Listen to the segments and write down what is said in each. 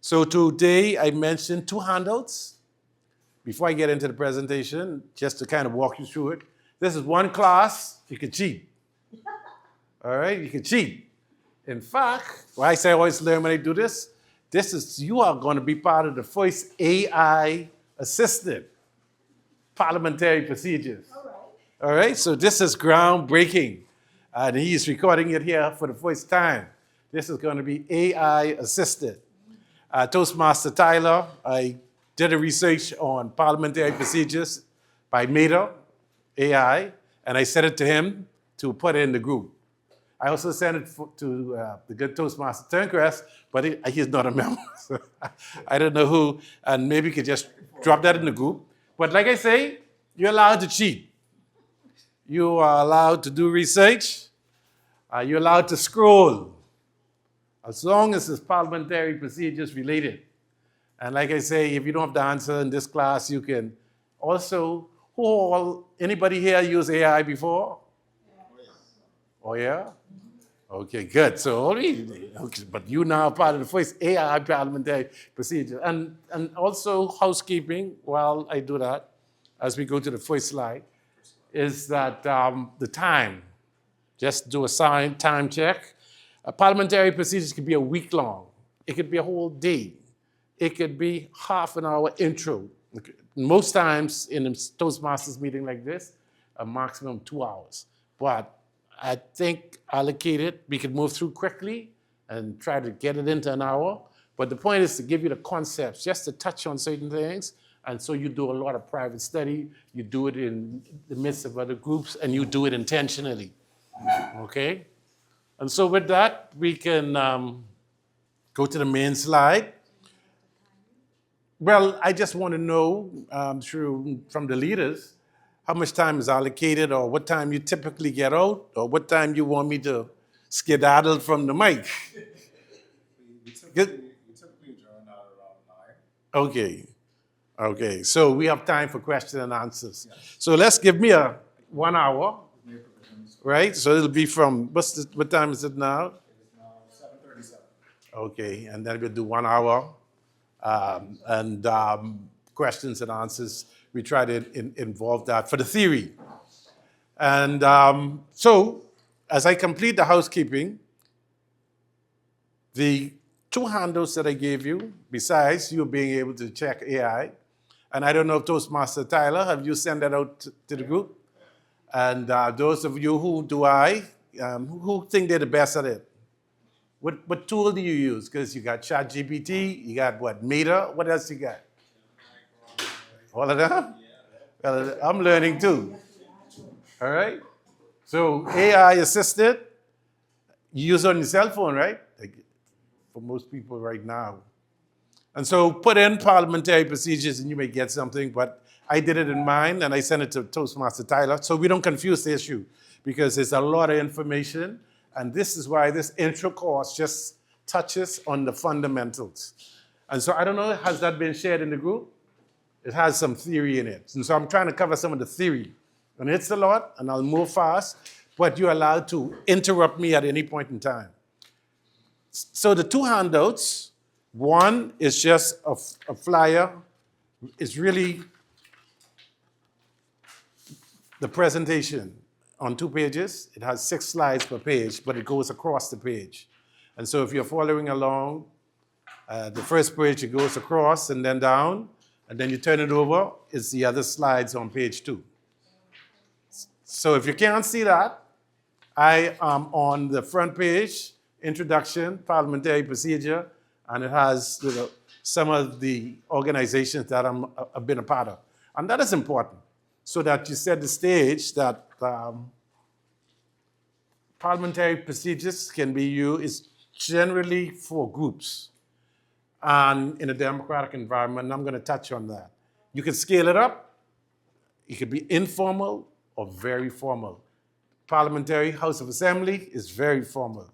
So today I mentioned two handouts. Before I get into the presentation, just to kind of walk you through it. This is one class, you can cheat. All right, you can cheat. In fact, what I say I always learn when I do this, you are going to be part of the first AI assisted parliamentary procedures. All right, so this is groundbreaking. And he's recording it here for the first time. This is going to be AI assisted. Toastmaster Tyler, I did a research on parliamentary procedures by Meta AI, and I sent it to him to put in the group. I also sent it to the good Toastmaster Turnquest, but he's not a member. So I don't know who, and maybe you could just drop that in the group. But like I say, you're allowed to cheat. You are allowed to do research. You're allowed to scroll, as long as it's parliamentary procedures related. And like I say, if you don't have the answer in this class, you can also, anybody here use AI before? Oh, yeah? Okay, good. So, but you now are part of the first AI parliamentary procedure. And also housekeeping, while I do that, as we go to the first slide, is that the time. Just do a time check. Parliamentary procedures could be a week long. It could be a whole day. It could be half an hour intro. Most times in a Toastmasters meeting like this, a maximum 2 hours. But I think allocated, we could move through quickly and try to get it into an hour. But the point is to give you the concepts, just to touch on certain things. And so you do a lot of private study. You do it in the midst of other groups, and you do it intentionally. Okay? And so with that, we can go to the main slide. Well, I just want to know from the leaders how much time is allocated, or what time you typically get out, or what time you want me to skedaddle from the mic. We typically adjourn out around 9. Okay, so we have time for question and answers. Yes. So let's give me a 1 hour, right? So it'll be from, what time is it now? It is now 7:37. Okay, and then we'll do 1 hour. And questions and answers, we try to involve that for the theory. And so, as I complete the housekeeping, the two handouts that I gave you, besides you being able to check AI, and I don't know if Toastmaster Tyler, have you sent that out to the group? And those of you who think they're the best at it? What tool do you use? Because you got ChatGPT, you got what, Meta, what else you got? All of them? Well, I'm learning too. All right? So AI assisted, you use it on your cell phone, right? For most people right now. And so put in parliamentary procedures and you may get something, but I did it in mine and I sent it to Toastmaster Tyler, so we don't confuse the issue, because there's a lot of information. And this is why this intro course just touches on the fundamentals. And so I don't know, has that been shared in the group? It has some theory in it. And so I'm trying to cover some of the theory. And it's a lot, and I'll move fast, but you're allowed to interrupt me at any point in time. So the two handouts, one is just a flyer. It's really the presentation on 2 pages. It has 6 slides per page, but it goes across the page. And so if you're following along, the first page, it goes across and then down, and then you turn it over, it's the other slides on page 2. So if you can't see that, I am on the front page, Introduction, Parliamentary Procedure, and it has some of the organizations that I've been a part of. And that is important, so that you set the stage that parliamentary procedures can be used generally for groups and in a democratic environment, and I'm going to touch on that. You can scale it up. It could be informal or very formal. Parliamentary House of Assembly is very formal.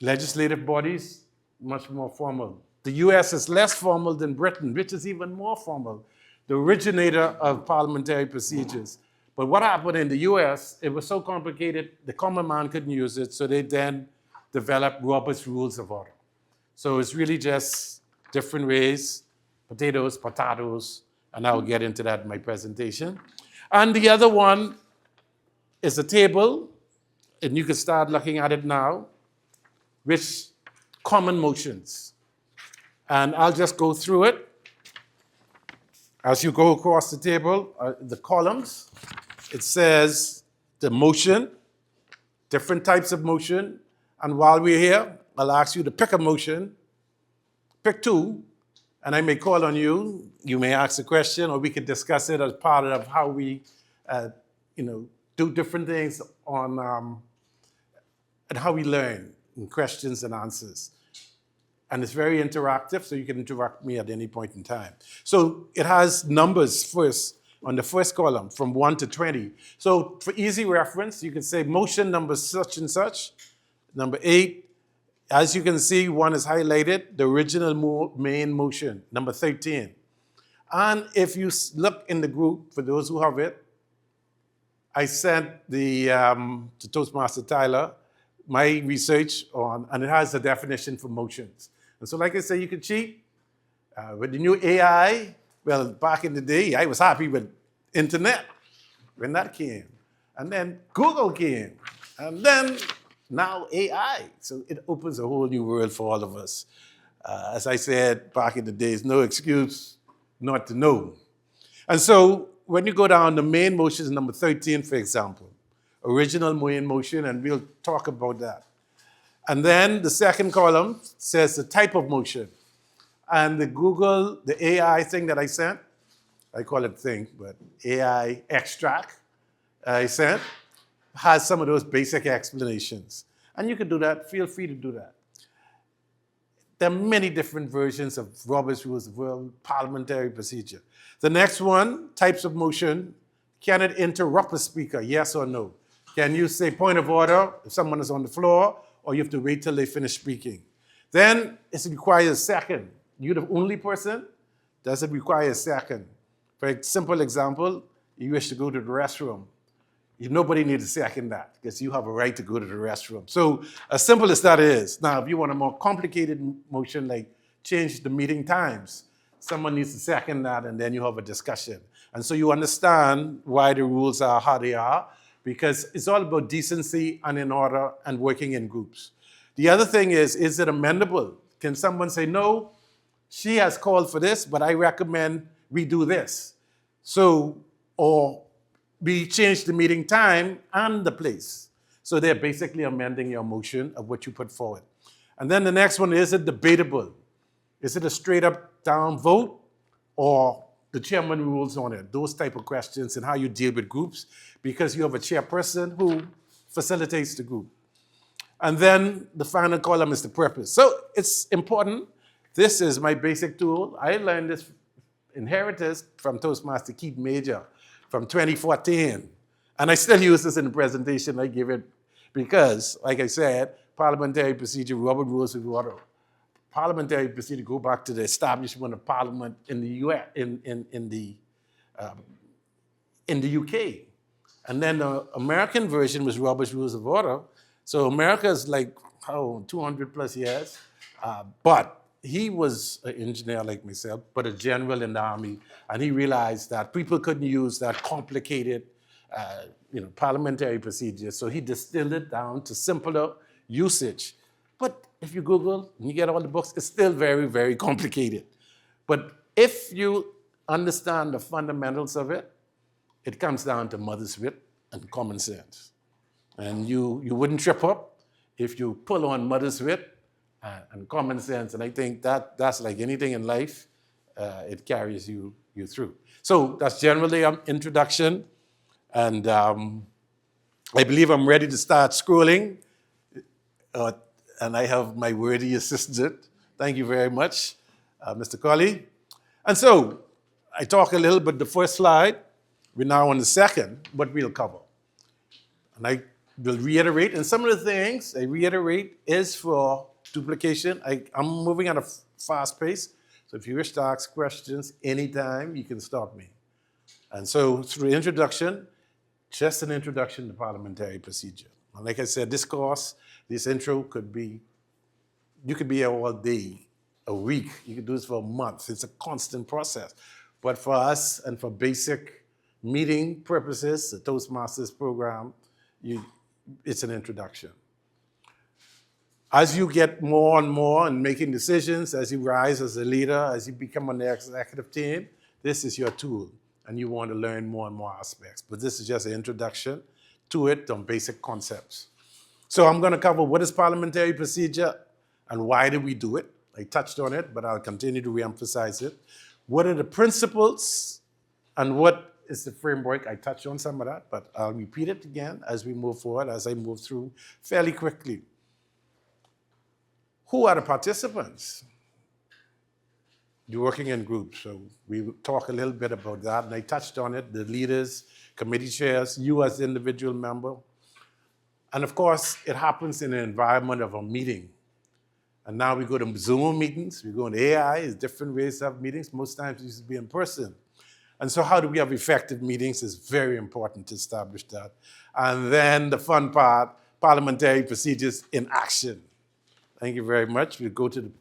Legislative bodies, much more formal. The US is less formal than Britain, which is even more formal, the originator of parliamentary procedures. But what happened in the US, it was so complicated, the common man couldn't use it, so they then developed Robert's Rules of Order. So it's really just different ways, potatoes, potatoes, and I'll get into that in my presentation. And the other one is a table, and you can start looking at it now, with common motions. And I'll just go through it. As you go across the table, the columns, it says the motion, different types of motion. And while we're here, I'll ask you to pick a motion, pick two, and I may call on you. You may ask a question, or we could discuss it as part of how we, do different things on and how we learn in questions and answers. And it's very interactive, so you can interact with me at any point in time. So it has numbers first on the first column from 1 to 20. So for easy reference, you can say motion number such and such, number 8. As you can see, 1 is highlighted, the original main motion, number 13. And if you look in the group, for those who have it, I sent to Toastmaster Tyler my research on, and it has a definition for motions. And so like I say, you can cheat. With the new AI, well, back in the day, I was happy with internet when that came. And then Google came. And then now AI. So it opens a whole new world for all of us. As I said back in the days, no excuse not to know. And so when you go down, the main motion is number 13, for example. Original main motion, and we'll talk about that. And then the second column says the type of motion. And the AI thing that I sent, I call it thing, but AI extract I sent, has some of those basic explanations. And you can do that, feel free to do that. There are many different versions of Robert's Rules of Parliamentary Procedure. The next one, types of motion. Can it interrupt a speaker, yes or no? Can you say point of order if someone is on the floor, or you have to wait till they finish speaking? Then it requires a second. You're the only person, does it require a second? For a simple example, you wish to go to the restroom. Nobody needs to second that, because you have a right to go to the restroom. So as simple as that is. Now, if you want a more complicated motion, like change the meeting times, someone needs to second that, and then you have a discussion. And so you understand why the rules are how they are, because it's all about decency and in order and working in groups. The other thing is it amendable? Can someone say, no, she has called for this, but I recommend we do this? So, or we change the meeting time and the place. So they're basically amending your motion of what you put forward. And then the next one, is it debatable? Is it a straight up down vote, or the chairman rules on it? Those type of questions, and how you deal with groups, because you have a chairperson who facilitates the group. And then the final column is the purpose. So it's important. This is my basic tool. I learned this, inherited from Toastmaster Keith Major from 2014. And I still use this in the presentation I give it, because, like I said, parliamentary procedure, Robert Rules of Order. Parliamentary procedure go back to the establishment of Parliament in the US, in the UK. And then the American version was Robert's Rules of Order. So America is like, 200 plus years. But he was an engineer like myself, but a general in the army. And he realized that people couldn't use that complicated parliamentary procedure. So he distilled it down to simpler usage. But if you Google and you get all the books, it's still very, very complicated. But if you understand the fundamentals of it, it comes down to mother's wit and common sense. And you wouldn't trip up if you pull on mother's wit and common sense. And I think that's like anything in life, it carries you through. So that's generally an introduction. And I believe I'm ready to start scrolling. And I have my worthy assistant. Thank you very much, Mr. Colley. And so I talk a little bit the first slide. We're now on the second, what we'll cover. And I will reiterate, and some of the things I reiterate is for duplication. I'm moving at a fast pace, so if you wish to ask questions anytime, you can stop me. And so through introduction, just an introduction to parliamentary procedure. And like I said, this course, this intro could be You could be here all day, a week. You could do this for a month. It's a constant process. But for us and for basic meeting purposes, the Toastmasters program, it's an introduction. As you get more and more in making decisions, as you rise as a leader, as you become on the executive team, this is your tool, and you want to learn more and more aspects. But this is just an introduction to it on basic concepts. So I'm going to cover what is parliamentary procedure and why do we do it. I touched on it, but I'll continue to reemphasize it. What are the principles and what is the framework? I touched on some of that, but I'll repeat it again as we move forward, as I move through fairly quickly. Who are the participants? You're working in groups, so we will talk a little bit about that, and I touched on it, the leaders, committee chairs, you as the individual member. And of course, it happens in an environment of a meeting. And now we go to Zoom meetings, we go to AI, it's different ways to have meetings. Most times it used to be in person. And so how do we have effective meetings is very important to establish that. And then the fun part, parliamentary procedures in action. Thank you very much. We'll go to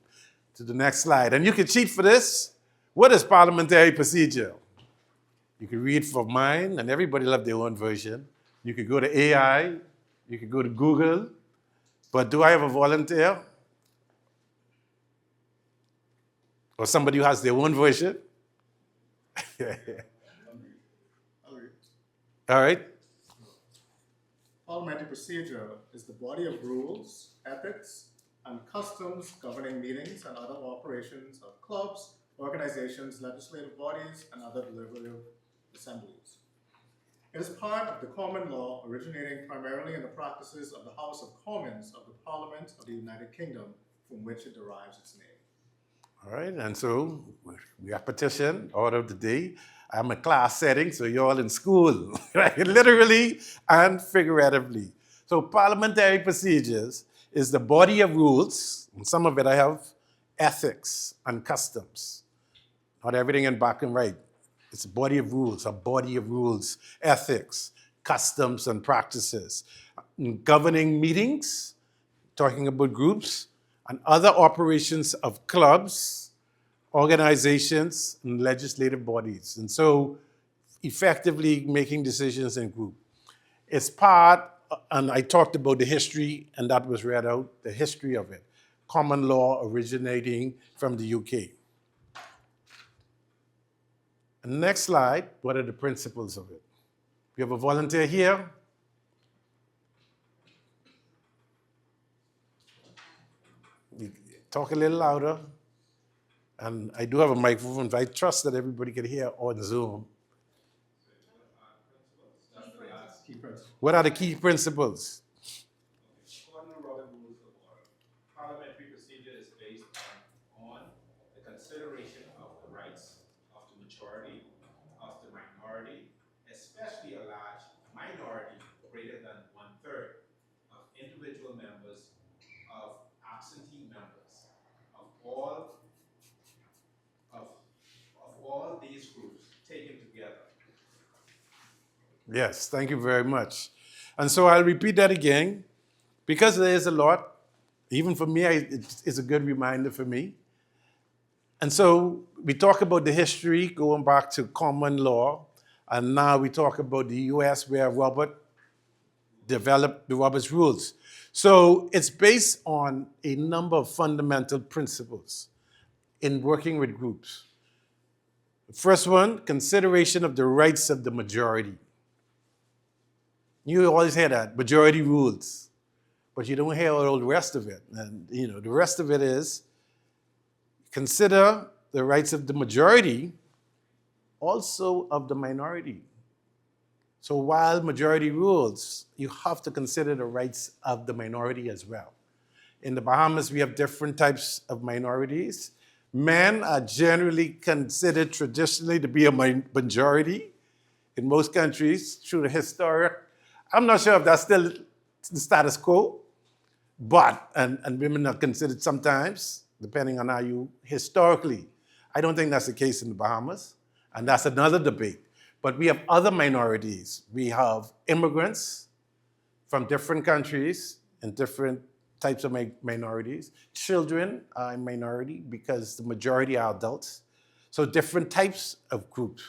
the next slide. And you can cheat for this. What is parliamentary procedure? You can read from mine, and everybody loves their own version. You could go to AI, you could go to Google. But do I have a volunteer? Or somebody who has their own version? All right. Parliamentary procedure is the body of rules, ethics, and customs governing meetings and other operations of clubs, organizations, legislative bodies, and other deliberative assemblies. It is part of the common law originating primarily in the practices of the House of Commons of the Parliament of the United Kingdom, from which it derives its name. All right, and so we have petition, order of the day. I'm a class setting, so you're all in school, right? Literally and figuratively. So parliamentary procedures is the body of rules, and some of it I have ethics and customs. Not everything in black and white. It's a body of rules, ethics, customs, and practices. Governing meetings, talking about groups, and other operations of clubs, organizations, and legislative bodies. And so effectively making decisions in group. It's part, and I talked about the history, and that was read out, the history of it. Common law originating from the UK. And next slide, what are the principles of it? We have a volunteer here. Talk a little louder. And I do have a microphone, but I trust that everybody can hear on Zoom. What are the key principles? According to Robert Rules of Order, parliamentary procedure is based on the consideration of the rights of the majority, of the minority, especially a large minority greater than 1/3 of individual members, of absentee members, of all these groups taken together. Yes, thank you very much. And so I'll repeat that again, because there is a lot, even for me, it's a good reminder for me. And so we talk about the history going back to common law, and now we talk about the US where Robert developed the Robert's Rules. So it's based on a number of fundamental principles in working with groups. The first one, consideration of the rights of the majority. You always hear that, majority rules, but you don't hear all the rest of it. And the rest of it is consider the rights of the majority, also of the minority. So while majority rules, you have to consider the rights of the minority as well. In the Bahamas, we have different types of minorities. Men are generally considered traditionally to be a majority in most countries through the historic. I'm not sure if that's still the status quo, but, and women are considered sometimes, depending on how you, historically. I don't think that's the case in the Bahamas, and that's another debate. But we have other minorities. We have immigrants from different countries and different types of minorities. Children are a minority because the majority are adults. So different types of groups.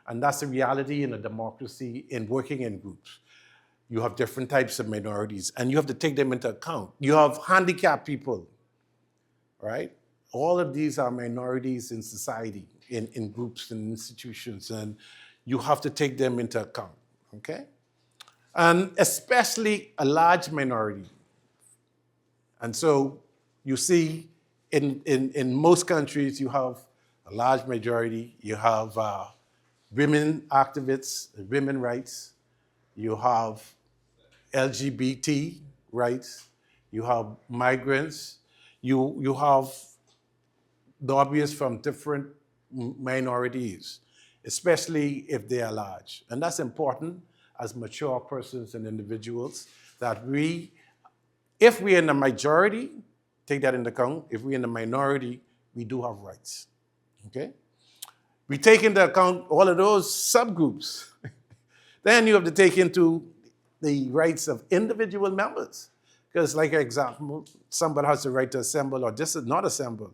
And that's the reality in a democracy in working in groups. You have different types of minorities, and you have to take them into account. You have handicapped people, right? All of these are minorities in society, in groups and institutions, and you have to take them into account, okay? And especially a large minority. And so you see in most countries, you have a large majority. You have women activists, women rights. You have LGBT rights. You have migrants. You have lobbyists from different minorities, especially if they are large. And that's important as mature persons and individuals that if we're in the majority, take that into account. If we're in the minority, we do have rights, okay? We take into account all of those subgroups. Then you have to take into the rights of individual members. Because like an example, somebody has the right to assemble or just not assemble.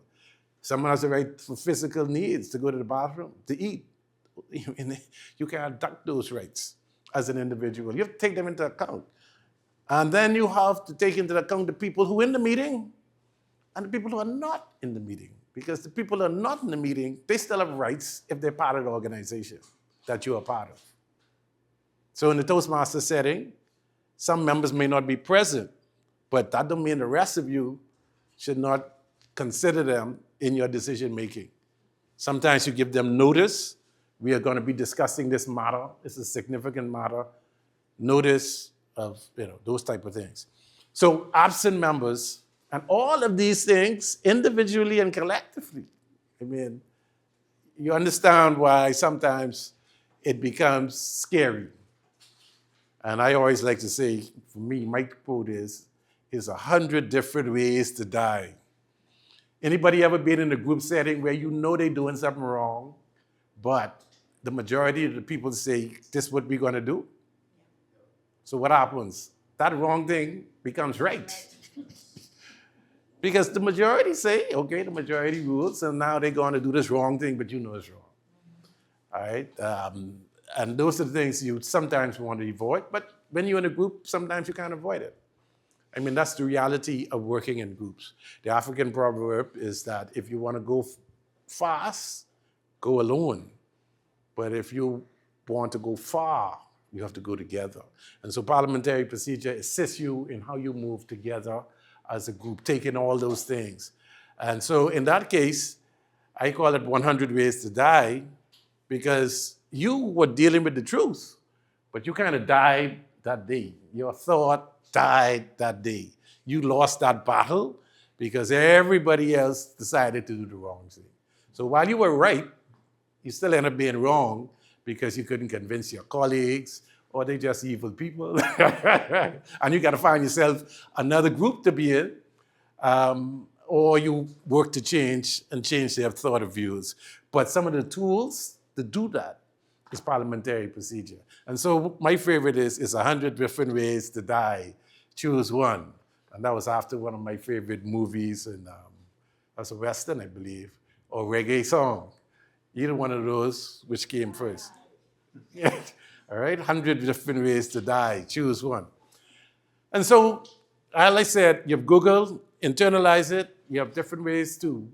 Someone has the right for physical needs, to go to the bathroom, to eat. You can't duck those rights as an individual. You have to take them into account. And then you have to take into account the people who are in the meeting and the people who are not in the meeting. Because the people who are not in the meeting, they still have rights if they're part of the organization that you are part of. So in the Toastmaster setting, some members may not be present, but that don't mean the rest of you should not consider them in your decision making. Sometimes you give them notice. We are going to be discussing this matter. It's a significant matter. Notice of those type of things. So absent members and all of these things individually and collectively. I mean, you understand why sometimes it becomes scary. And I always like to say, for me, my quote is 100 different ways to die. Anybody ever been in a group setting where you know they're doing something wrong, but the majority of the people say, this is what we're going to do? So what happens? That wrong thing becomes right. Because the majority say, okay, the majority rules, and now they're going to do this wrong thing, but you know it's wrong. All right? And those are the things you sometimes want to avoid, but when you're in a group, sometimes you can't avoid it. I mean, that's the reality of working in groups. The African proverb is that if you want to go fast, go alone. But if you want to go far, you have to go together. And so parliamentary procedure assists you in how you move together as a group, taking all those things. And so in that case, I call it 100 ways to die, because you were dealing with the truth, but you kind of died that day. Your thought died that day. You lost that battle because everybody else decided to do the wrong thing. So while you were right, you still end up being wrong because you couldn't convince your colleagues, or they're just evil people. And you got to find yourself another group to be in, or you work to change their thought of views. But some of the tools to do that is parliamentary procedure. And so my favorite is 100 different ways to die. Choose one. And that was after one of my favorite movies, and that's a Western, I believe, or reggae song. Either one of those, which came first. All right, 100 different ways to die. Choose one. And so, as I said, you have Google, internalize it. You have different ways to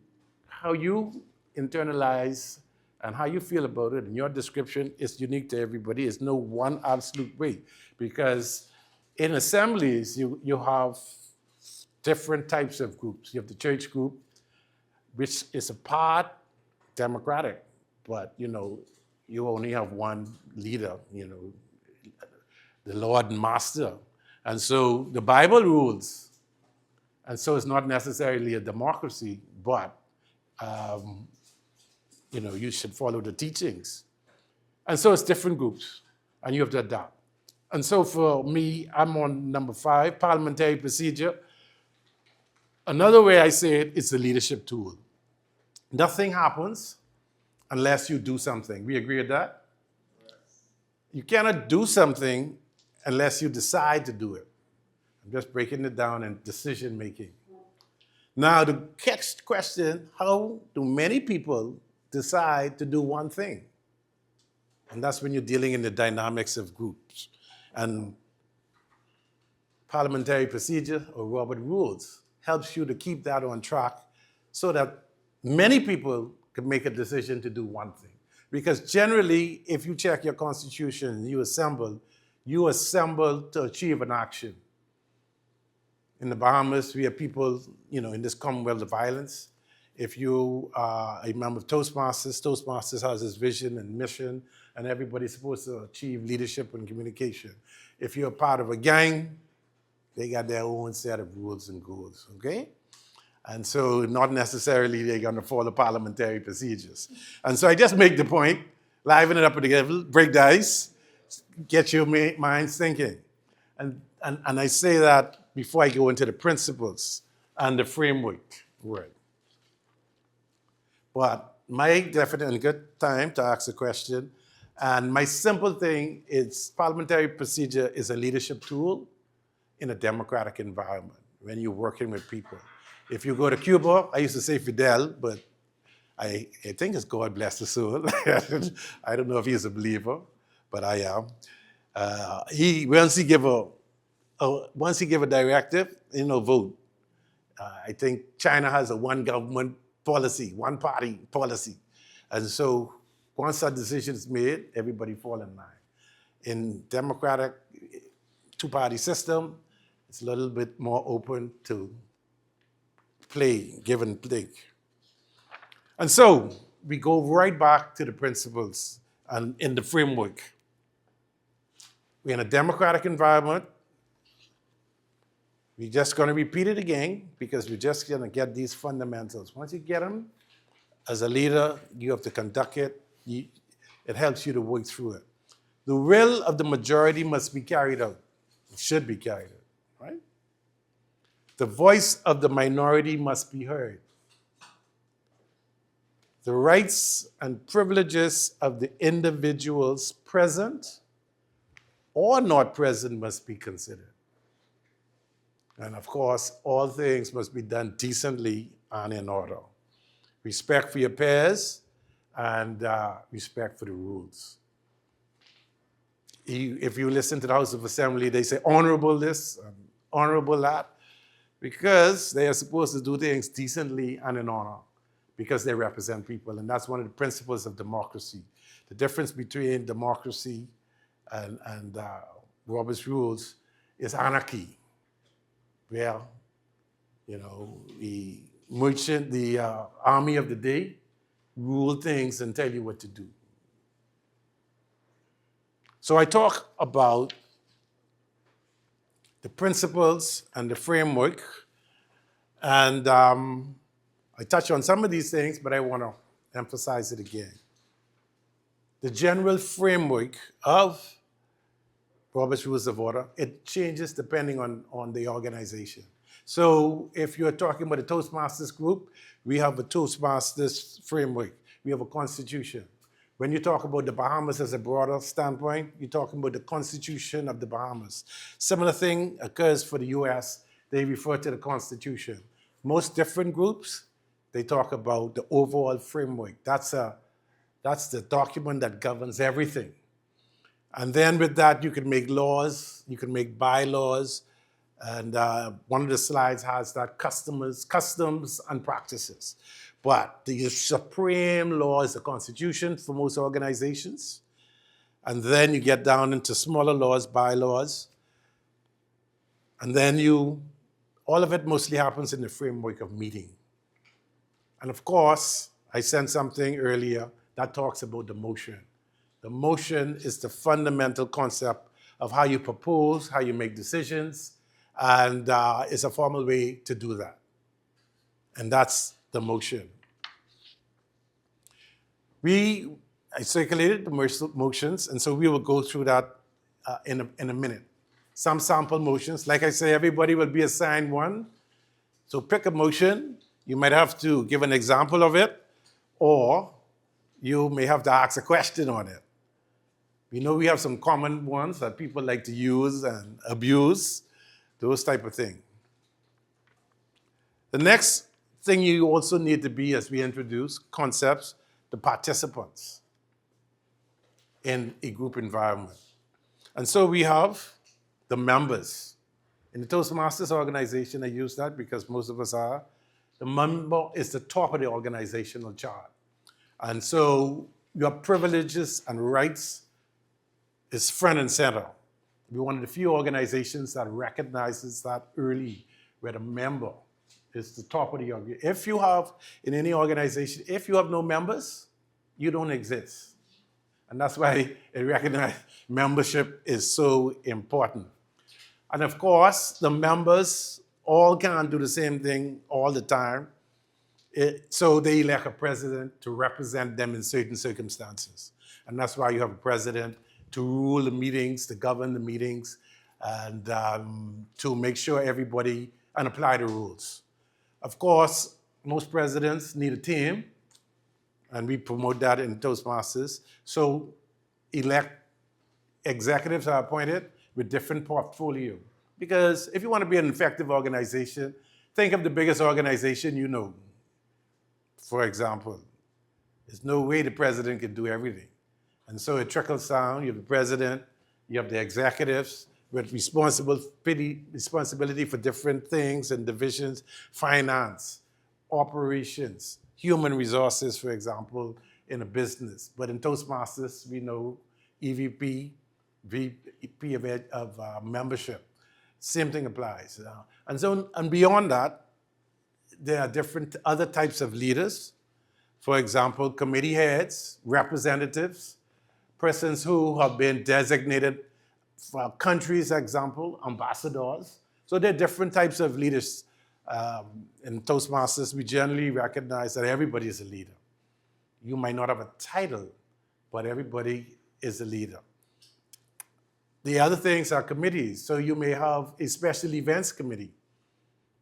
how you internalize and how you feel about it, and your description is unique to everybody. There's no one absolute way, because in assemblies, you have different types of groups. You have the church group, which is a part democratic, but you only have one leader, the Lord and Master. And so the Bible rules, and so it's not necessarily a democracy, but you should follow the teachings. And so it's different groups, and you have to adapt. And so for me, I'm on number 5, parliamentary procedure. Another way I say it is the leadership tool. Nothing happens unless you do something. We agree with that? Yes. You cannot do something unless you decide to do it. I'm just breaking it down in decision making. Now, the next question, how do many people decide to do one thing? And that's when you're dealing in the dynamics of groups. And parliamentary procedure or Robert rules helps you to keep that on track so that many people can make a decision to do one thing. Because generally, if you check your constitution and you assemble to achieve an action. In the Bahamas, we have people, in this Commonwealth of Islands. If you are a member of Toastmasters has this vision and mission, and everybody's supposed to achieve leadership and communication. If you're a part of a gang, they got their own set of rules and goals, okay? And so not necessarily they're gonna follow parliamentary procedures. And so I just make the point, liven it up a little, break the ice, get your minds thinking. And I say that before I go into the principles and the framework word. But my definite and good time to ask a question, and my simple thing is parliamentary procedure is a leadership tool in a democratic environment when you're working with people. If you go to Cuba, I used to say Fidel, but I think it's God bless the soul. I don't know if he's a believer, but I am. Once he give a directive, vote. I think China has a one government policy, one party policy. And so once that decision is made, everybody fall in line. In democratic two-party system, it's a little bit more open to play, give and take. And so we go right back to the principles and in the framework. We're in a democratic environment. We're just going to repeat it again because we're just going to get these fundamentals. Once you get them, as a leader, you have to conduct it. It helps you to work through it. The will of the majority must be carried out. It should be carried out, right? The voice of the minority must be heard. The rights and privileges of the individuals present or not present must be considered. And of course, all things must be done decently and in order. Respect for your peers and respect for the rules. If you listen to the House of Assembly, they say honorable this, and honorable that, because they are supposed to do things decently and in honor, because they represent people. And that's one of the principles of democracy. The difference between democracy and Robert's rules is anarchy. Where, the merchant, the army of the day, rule things and tell you what to do. So I talk about the principles and the framework, and I touch on some of these things, but I want to emphasize it again. The general framework of Robert's Rules of Order, it changes depending on the organization. So if you're talking about a Toastmasters group, we have a Toastmasters framework. We have a constitution. When you talk about the Bahamas as a broader standpoint, you're talking about the Constitution of the Bahamas. Similar thing occurs for the US. They refer to the Constitution. Most different groups, they talk about the overall framework. That's the document that governs everything. And then with that, you can make laws, you can make bylaws, and one of the slides has that customs and practices. But the supreme law is the Constitution for most organizations. And then you get down into smaller laws, bylaws. And then all of it mostly happens in the framework of meeting. And of course, I sent something earlier that talks about the motion. The motion is the fundamental concept of how you propose, how you make decisions, and it's a formal way to do that. And that's the motion. I circulated the motions, and so we will go through that in a minute. Some sample motions. Like I say, everybody will be assigned one. So pick a motion. You might have to give an example of it, or you may have to ask a question on it. We know we have some common ones that people like to use and abuse, those type of things. The next thing you also need to be, as we introduce concepts, the participants in a group environment. And so we have the members. In the Toastmasters organization, I use that because most of us are. The member is the top of the organizational chart. And so your privileges and rights is front and center. We're one of the few organizations that recognizes that early, where the member is the top of the organization. If you have, in any organization, if you have no members, you don't exist. And that's why it recognizes membership is so important. And of course, the members all can't do the same thing all the time. So they elect a president to represent them in certain circumstances. And that's why you have a president to rule the meetings, to govern the meetings, and to make sure everybody, and apply the rules. Of course, most presidents need a team, and we promote that in Toastmasters. So executives are appointed with different portfolio. Because if you want to be an effective organization, think of the biggest organization you know. For example, there's no way the president can do everything. And so it trickles down. You have the president, you have the executives with responsibility for different things and divisions, finance, operations, human resources, for example, in a business. But in Toastmasters, we know EVP, VP of membership. Same thing applies. And beyond that, there are different other types of leaders. For example, committee heads, representatives, persons who have been designated for countries, example, ambassadors. So there are different types of leaders. In Toastmasters, we generally recognize that everybody is a leader. You might not have a title, but everybody is a leader. The other things are committees. So you may have a special events committee.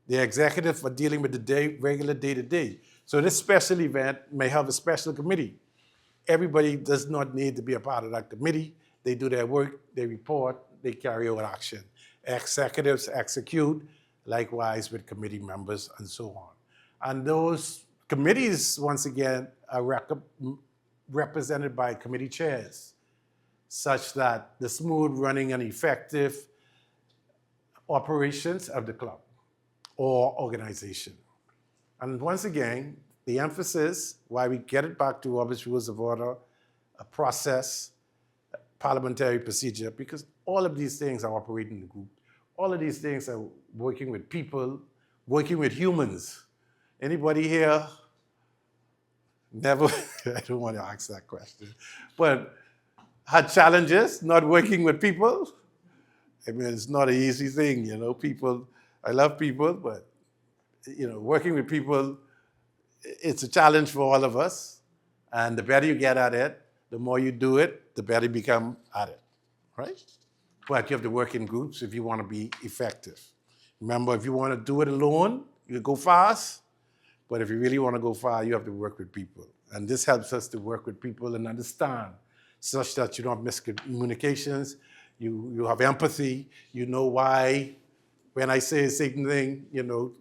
The executive for dealing with the regular day-to-day. So this special event may have a special committee. Everybody does not need to be a part of that committee. They do their work, they report, they carry out action. Executives execute, likewise with committee members and so on. And those committees, once again, are represented by committee chairs, such that the smooth running and effective operations of the club or organization. And once again, the emphasis, why we get it back to Robert's Rules of Order, a process, parliamentary procedure, because all of these things are operating in the group. All of these things are working with people, working with humans. Anybody here never, I don't want to ask that question, but had challenges not working with people? I mean, it's not an easy thing, you know, people, I love people, but, you know, working with people, it's a challenge for all of us. And the better you get at it, the more you do it, the better you become at it, right? But you have to work in groups if you want to be effective. Remember, if you want to do it alone, you go fast. But if you really want to go far, you have to work with people. And this helps us to work with people and understand, such that you don't have miscommunications, you have empathy, you know why when I say a certain thing, you know,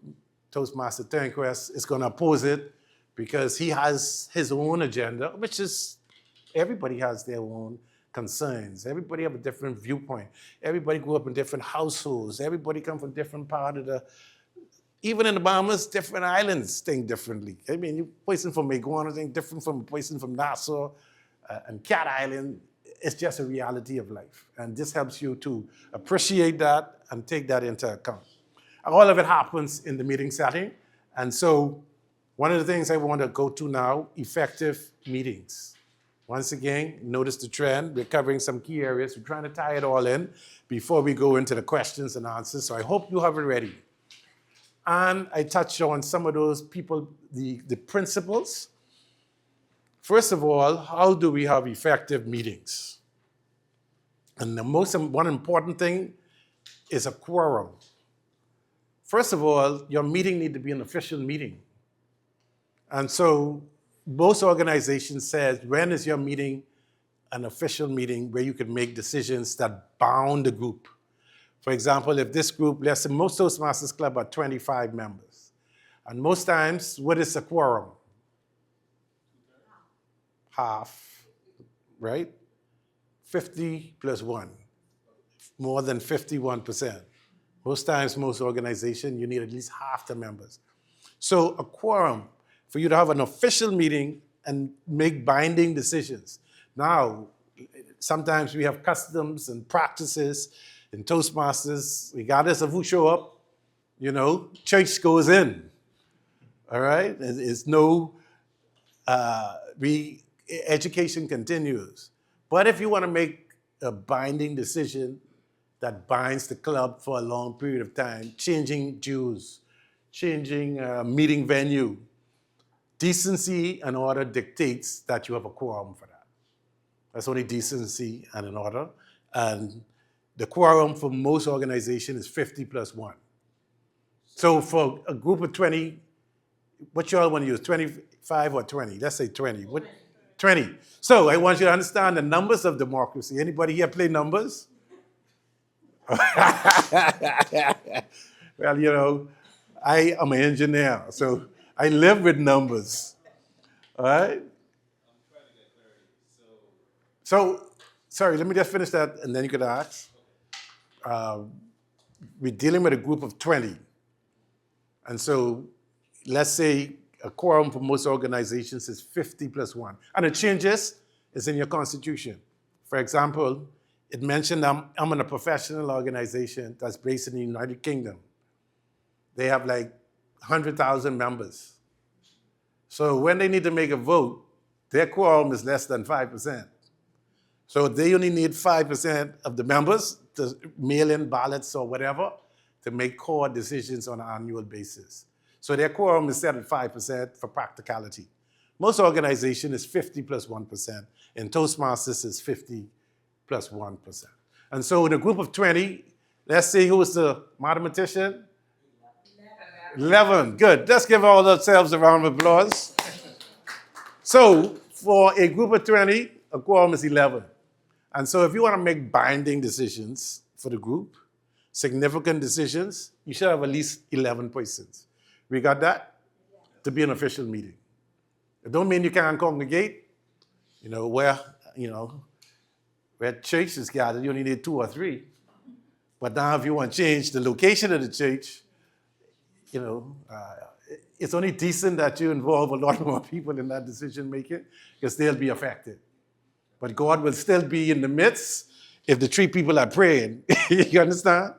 Toastmaster Turnquest is going to oppose it because he has his own agenda, which is everybody has their own concerns. Everybody have a different viewpoint. Everybody grew up in different households. Everybody come from different part of the, even in the Bahamas, different islands think differently. I mean, you person from Iguana think different from a person from Nassau and Cat Island. It's just a reality of life. And this helps you to appreciate that and take that into account. All of it happens in the meeting setting. And so one of the things I want to go to now, effective meetings. Once again, notice the trend. We're covering some key areas. We're trying to tie it all in before we go into the questions and answers. So I hope you have it ready. And I touched on some of those people, the principles. First of all, how do we have effective meetings? And the one important thing is a quorum. First of all, your meeting needs to be an official meeting. And so most organizations says, when is your meeting an official meeting where you can make decisions that bound the group? For example, if this group, let's say most Toastmasters Club are 25 members. And most times, what is a quorum? Half, right? 50 plus 1, more than 51%. Most times, most organizations, you need at least half the members. So a quorum, for you to have an official meeting and make binding decisions. Now, sometimes we have customs and practices in Toastmasters, regardless of who show up, church goes in. All right? It's no, education continues. But if you want to make a binding decision that binds the club for a long period of time, changing dues, changing meeting venue, decency and order dictates that you have a quorum for that. That's only decency and an order. And the quorum for most organizations is 50 plus 1. So for a group of 20, what you all want to use, 25 or 20? Let's say 20. 20. So I want you to understand the numbers of democracy. Anybody here play numbers? Well, I am an engineer, so I live with numbers. All right? I'm trying to get clarity. So, sorry, let me just finish that, and then you could ask. We're dealing with a group of 20. And so, let's say a quorum for most organizations is 50 plus 1. And it changes, it's in your constitution. For example, it mentioned I'm in a professional organization that's based in the United Kingdom. They have like 100,000 members. So when they need to make a vote, their quorum is less than 5%. So they only need 5% of the members to mail in ballots or whatever to make core decisions on an annual basis. So their quorum is set at 5% for practicality. Most organizations is 50 plus 1%. In Toastmasters is 50 plus 1%. And so in a group of 20, let's see who is the mathematician? 11. Good. Let's give all ourselves a round of applause. So for a group of 20, a quorum is 11. And so if you want to make binding decisions for the group, significant decisions, you should have at least 11 persons. We got that? To be an official meeting. It don't mean you can't congregate. Where church is gathered, you only need 2 or 3. But now if you want to change the location of the church, it's only decent that you involve a lot more people in that decision making because they'll be affected. But God will still be in the midst if the 3 people are praying. You understand?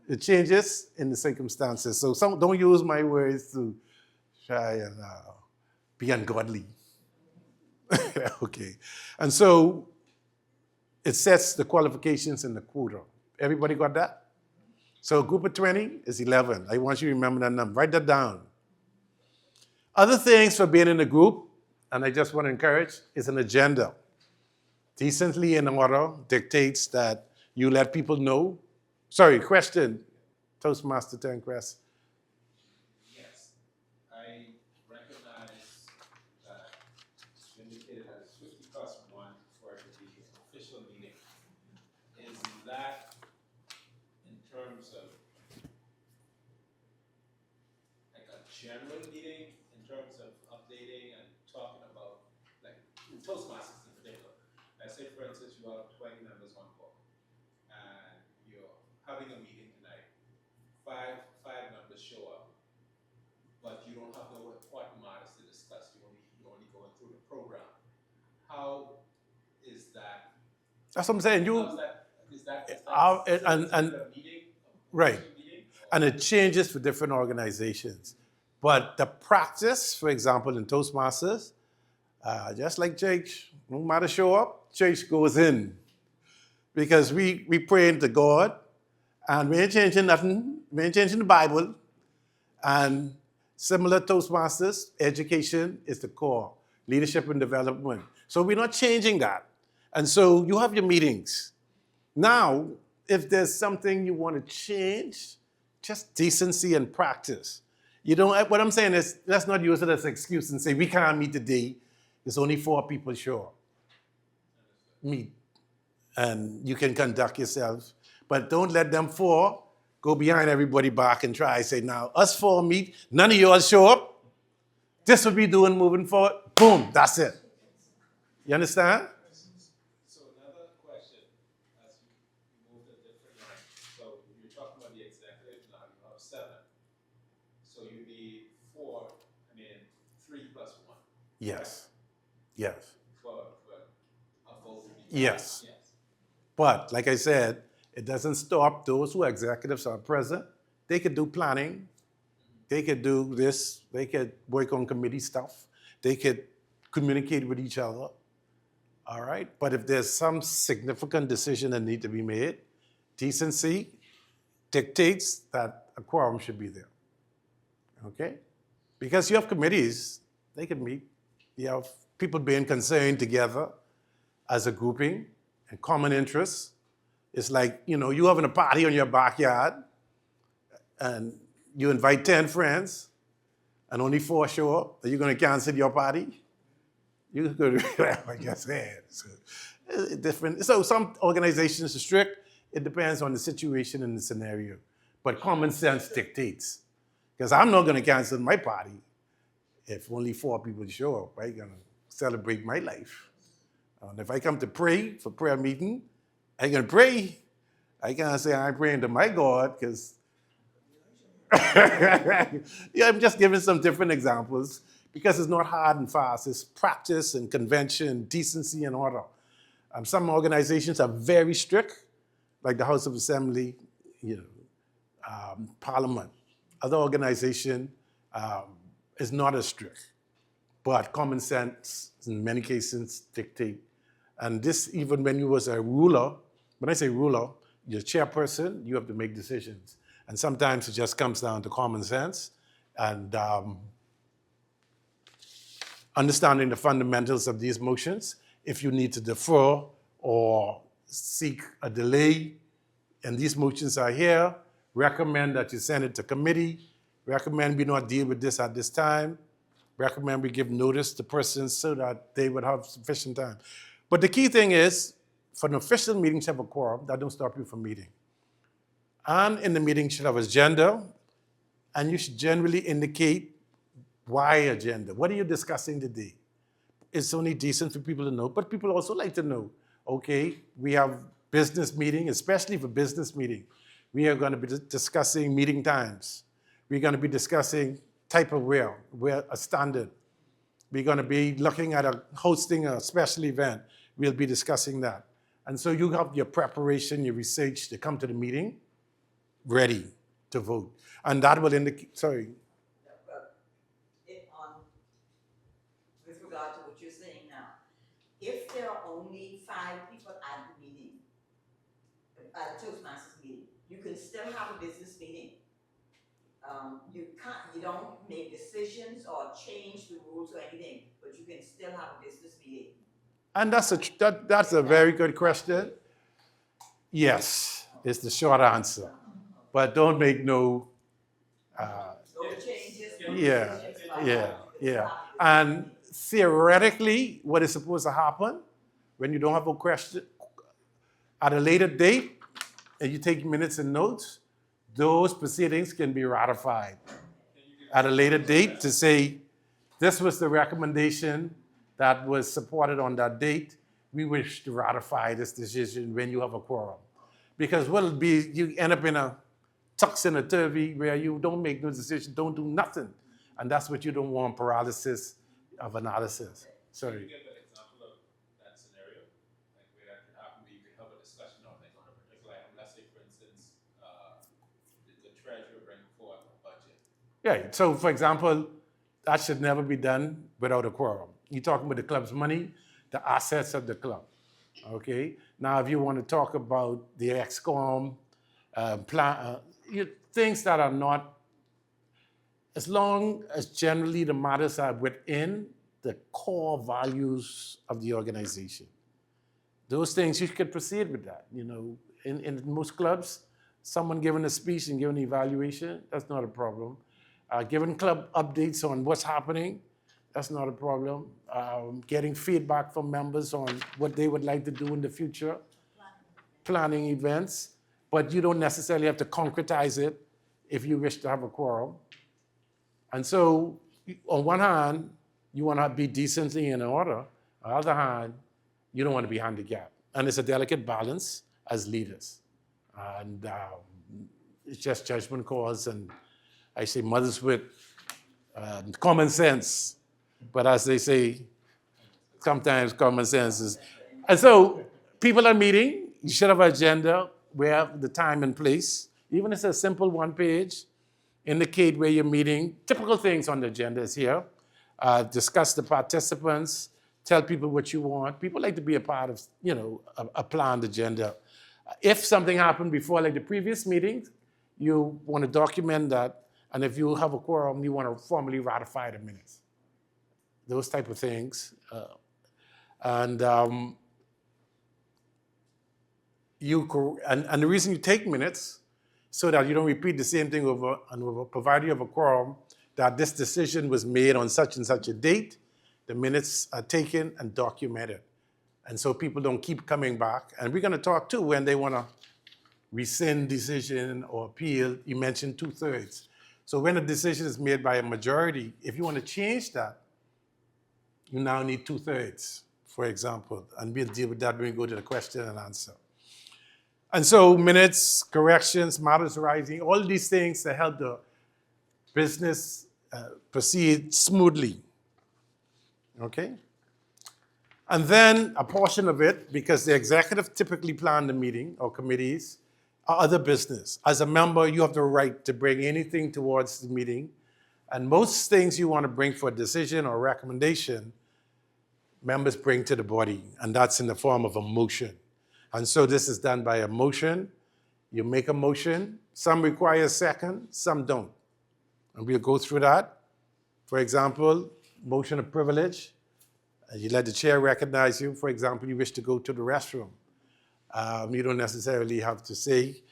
It changes in the circumstances. So don't use my words to try and be ungodly. Okay. And so it sets the qualifications in the quota. Everybody got that? So a group of 20 is 11. I want you to remember that number. Write that down. Other things for being in a group, and I just want to encourage, is an agenda. Decently in order dictates that you let people know. Sorry, question. Toastmaster Tenquest. Yes, I recognize that you indicated as 50 plus 1 for it to be an official meeting. Is that in terms of like a general meeting, in terms of updating and talking about, like Toastmasters in particular? Let's say, for instance, you have 20 members on board, and you're having a meeting tonight. Five members show up, but you don't have no important matters to discuss. You're only going through the program. How is that? That's what I'm saying. Is that and a meeting? right. Meeting? And it changes for different organizations. But the practice, for example, in Toastmasters, just like church, no matter show up, church goes in. Because we pray into God, and we ain't changing nothing. We ain't changing the Bible. And similar Toastmasters, education is the core. Leadership and development. So we're not changing that. And so you have your meetings. Now, if there's something you want to change, just decency and practice. What I'm saying is, let's not use it as an excuse and say, we can't meet today. There's only 4 people show up. Meet. And you can conduct yourself. But don't let them four go behind everybody back and try to say, now, us four meet, none of y'all show up. This what we doing moving forward. Boom, that's it. You understand? So another question, as you move to a different line. So you're talking about the executive, now you have 7. So you need 4, 3 plus 1. Yes. Yes. For a vote to be. Yes. Yes. But like I said, it doesn't stop those who are executives are present. They could do planning. They could do this. They could work on committee stuff. They could communicate with each other. All right. But if there's some significant decision that need to be made, decency dictates that a quorum should be there. Okay? Because you have committees, they can meet. You have people being concerned together as a grouping and common interests. It's like, you having a party in your backyard and you invite 10 friends and only 4 show up. Are you going to cancel your party? You could, I guess, so, different. So some organizations are strict. It depends on the situation and the scenario. But common sense dictates. Because I'm not going to cancel my party if only 4 people show up. I'm going to celebrate my life. And if I come to pray for prayer meeting, I'm going to pray. I can't say I'm praying to my God because I'm just giving some different examples because it's not hard and fast. It's practice and convention, decency and order. Some organizations are very strict, like the House of Assembly, Parliament. Other organization is not as strict, but common sense in many cases dictate. And this, even when you was a ruler, when I say ruler, you're chairperson, you have to make decisions. And sometimes it just comes down to common sense and understanding the fundamentals of these motions. If you need to defer or seek a delay, and these motions are here, recommend that you send it to committee, recommend we not deal with this at this time, recommend we give notice to persons so that they would have sufficient time. But the key thing is, for an official meeting to have a quorum, that don't stop you from meeting. And in the meeting, you should have agenda, and you should generally indicate why agenda. What are you discussing today? It's only decent for people to know, but people also like to know, okay, we have business meeting, especially for business meeting. We are going to be discussing meeting times. We're going to be discussing type of wear a standard. We're going to be looking at hosting a special event. We'll be discussing that. And so you have your preparation, your research to come to the meeting ready to vote. And that will indicate, sorry. With regard to what you're saying now, if there are only 5 people at the meeting, at the Toastmasters meeting, you can still have a business meeting. You don't make decisions or change the rules or anything, but you can still have a business meeting. And that's a very good question. Yes, is the short answer. But don't make no changes. Yeah. And theoretically, what is supposed to happen when you don't have a question at a later date and you take minutes and notes, those proceedings can be ratified at a later date to say, this was the recommendation that was supported on that date. We wish to ratify this decision when you have a quorum. Because what it'll be, you end up in a tux-in-a-turvy where you don't make no decision, don't do nothing. And that's what you don't want, paralysis of analysis. Sorry. Can you give an example of that scenario? Like where that could happen, where you could have a discussion on like on a particular item. Let's say, for instance, the treasurer bring forth a budget. Yeah, so for example, that should never be done without a quorum. You're talking about the club's money, the assets of the club. Okay? Now, if you want to talk about the ExCom, things that are not, as long as generally the matters are within the core values of the organization. Those things, you could proceed with that. In most clubs, someone giving a speech and giving an evaluation, that's not a problem. Giving club updates on what's happening, that's not a problem. Getting feedback from members on what they would like to do in the future, planning events. but you don't necessarily have to concretize it if you wish to have a quorum. And so, on one hand, you want to be decently in order. On the other hand, you don't want to be handicapped. And it's a delicate balance as leaders. And it's just judgment calls, and I say mothers with common sense. But as they say, sometimes common sense is. And so, people are meeting. You should have an agenda where the time and place, even if it's a simple one page, indicate where you're meeting. Typical things on the agenda is here. Discuss the participants, tell people what you want. People like to be a part of, a planned agenda. If something happened before, like the previous meeting, you want to document that, and if you have a quorum, you want to formally ratify the minutes. Those type of things. And the reason you take minutes so that you don't repeat the same thing over and over, provided you have a quorum, that this decision was made on such and such a date, the minutes are taken and documented. And so people don't keep coming back. And we're going to talk too when they want to rescind decision or appeal. You mentioned 2/3. So when a decision is made by a majority, if you want to change that, you now need 2/3, for example. And we'll deal with that when we go to the question and answer. And so minutes, corrections, matters arising, all these things that help the business proceed smoothly. Okay? And then a portion of it, because the executive typically plan the meeting or committees, are other business. As a member, you have the right to bring anything towards the meeting. And most things you want to bring for a decision or recommendation, members bring to the body, and that's in the form of a motion. And so this is done by a motion. You make a motion. Some require a second, some don't. And we'll go through that. For example, motion of privilege. You let the chair recognize you. For example, you wish to go to the restroom. You don't necessarily have to say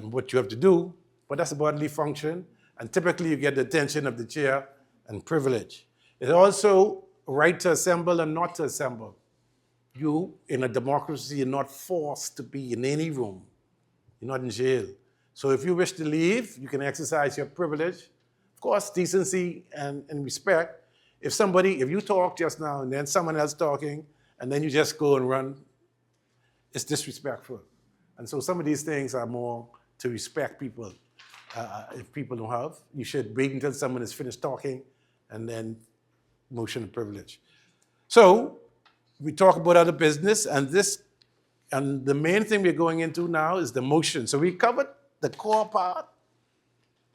what you have to do, but that's a bodily function. And typically you get the attention of the chair and privilege. It's also right to assemble and not to assemble. You, in a democracy, are not forced to be in any room. You're not in jail. So if you wish to leave, you can exercise your privilege. Of course, decency and respect. If you talk just now and then someone else talking, and then you just go and run, it's disrespectful. And so some of these things are more to respect people. If people don't have, you should wait until someone is finished talking and then motion of privilege. So we talk about other business, and the main thing we're going into now is the motion. So we covered the core part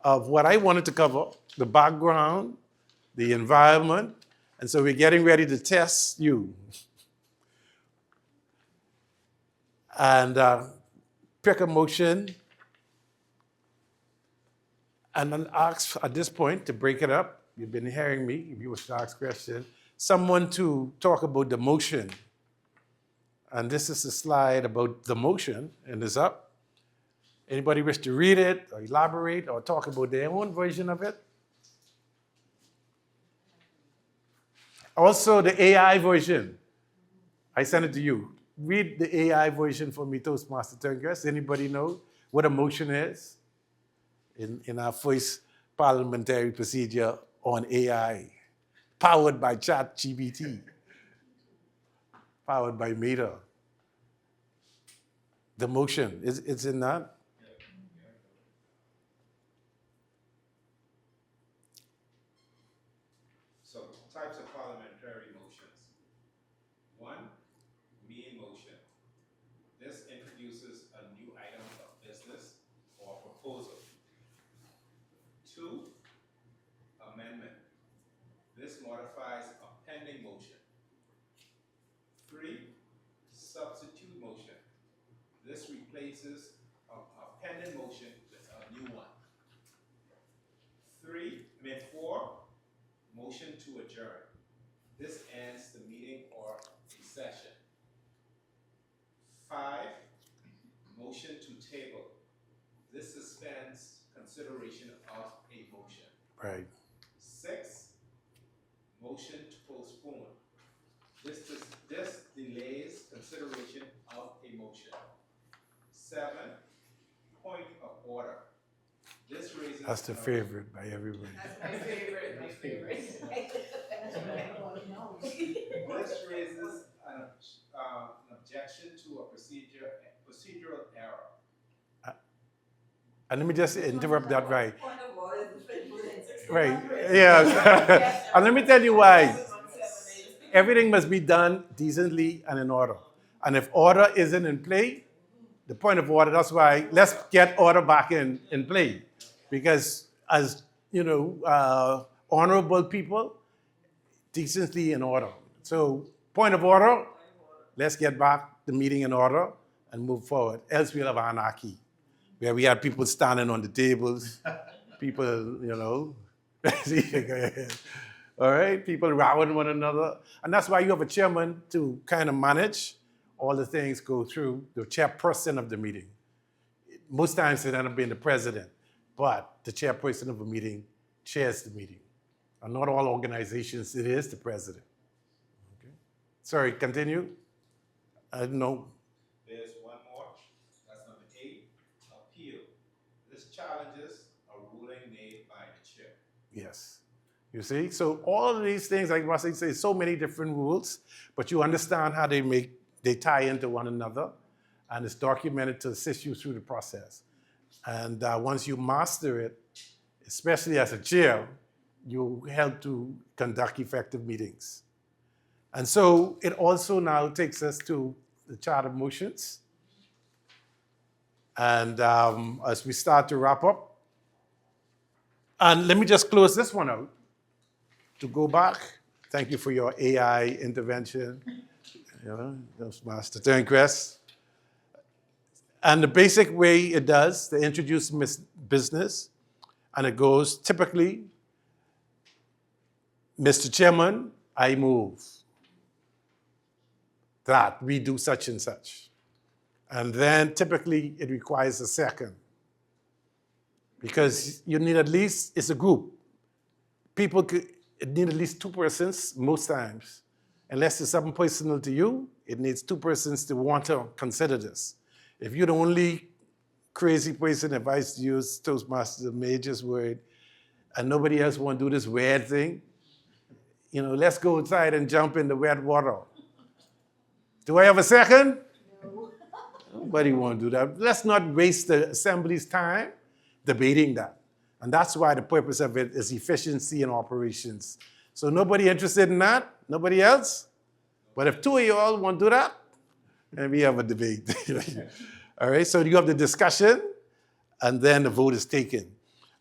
of what I wanted to cover, the background, the environment, and so we're getting ready to test you. And pick a motion, and then ask at this point to break it up. You've been hearing me, if you wish to ask questions, someone to talk about the motion. And this is a slide about the motion, and it's up. Anybody wish to read it or elaborate or talk about their own version of it? Also, the AI version. I sent it to you. Read the AI version for me, Toastmaster Turnquest. Anybody know what a motion is? In our first parliamentary procedure on AI, powered by ChatGPT, powered by Meta. The motion, it's in that? So, types of parliamentary motions. 1, main motion. This introduces a new item of business or proposal. 2, amendment. This modifies a pending motion. 3, substitute motion. This replaces a pending motion with a new one. 4, motion to adjourn. This ends the meeting or a session. 5, motion to table. This suspends consideration of a motion. Right. 6, motion to postpone. This delays consideration of a motion. 7, point of order. This raises. That's the favorite by everybody. That's my favorite, my favorite. This raises an objection to a procedural error. And let me just interrupt that right. Point of order is the favorite. Right, yeah. And let me tell you why. Everything must be done decently and in order. And if order isn't in play, the point of order, that's why let's get order back in play. Because as, honorable people, decency in order. So point of order, let's get back the meeting in order and move forward. Else we'll have anarchy, where we have people standing on the tables, people, all right, people rowing one another. And that's why you have a chairman to kind of manage all the things go through the chairperson of the meeting. Most times it ends up being the president, but the chairperson of a meeting chairs the meeting. And not all organizations, it is the president. Okay. Sorry, continue. I don't know. There's one more. That's number 8, appeal. This challenges a ruling made by the chair. Yes. You see? So all of these things, like Rossi says, so many different rules, but you understand how they tie into one another, and it's documented to assist you through the process. And once you master it, especially as a chair, you help to conduct effective meetings. And so it also now takes us to the chart of motions. And as we start to wrap up, and let me just close this one out. To go back, thank you for your AI intervention, those Master Turnquest. And the basic way it does, they introduce business, and it goes typically, Mr. Chairman, I move that we do such and such. And then typically it requires a second. Because you need at least, it's a group. It needs at least 2 persons most times. Unless it's something personal to you, it needs 2 persons to want to consider this. If you're the only crazy person, if I use Toastmasters, the major's word, and nobody else want to do this weird thing, let's go outside and jump in the wet water. Do I have a second? No. Nobody want to do that. Let's not waste the assembly's time debating that. And that's why the purpose of it is efficiency in operations. So nobody interested in that? Nobody else? But if 2 of you all want to do that, then we have a debate. All right, so you have the discussion, and then the vote is taken.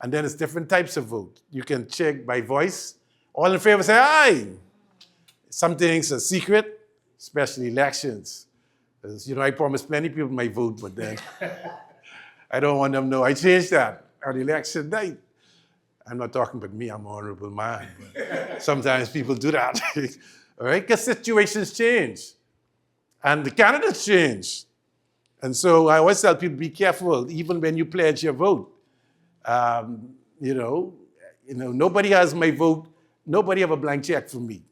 And then it's different types of vote. You can check by voice. All in favor say aye. Some things are secret, especially elections. As I promised plenty people my vote, but then I don't want them to know. I changed that on election night. I'm not talking about me, I'm an honorable man. But sometimes people do that. All right, because situations change. And the candidates change. And so I always tell people, be careful, even when you pledge your vote. Nobody has my vote. Nobody have a blank check for me.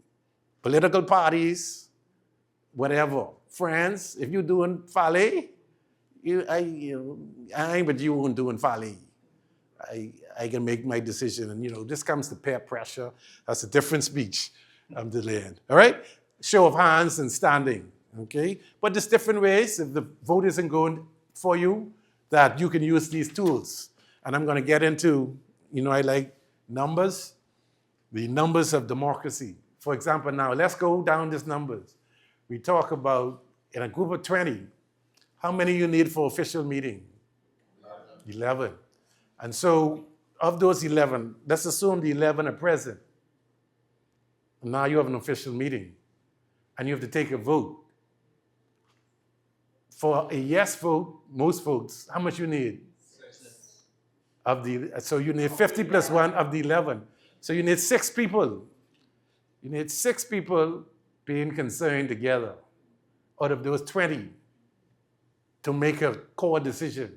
Political parties, whatever. Friends, if you're doing Fale, I ain't but you won't doing Fale. I can make my decision. And, this comes to peer pressure. That's a different speech I'm delaying. All right? Show of hands and standing. Okay? But there's different ways, if the vote isn't going for you, that you can use these tools. And I'm going to get into, I like numbers, the numbers of democracy. For example, now, let's go down these numbers. We talk about, in a group of 20, how many you need for official meeting? 11. And so, of those 11, let's assume the 11 are present. Now you have an official meeting, and you have to take a vote. For a yes vote, most votes, how much you need? 6. So you need 50 plus 1 of the 11. So you need 6 people. You need 6 people being concerned together out of those 20 to make a core decision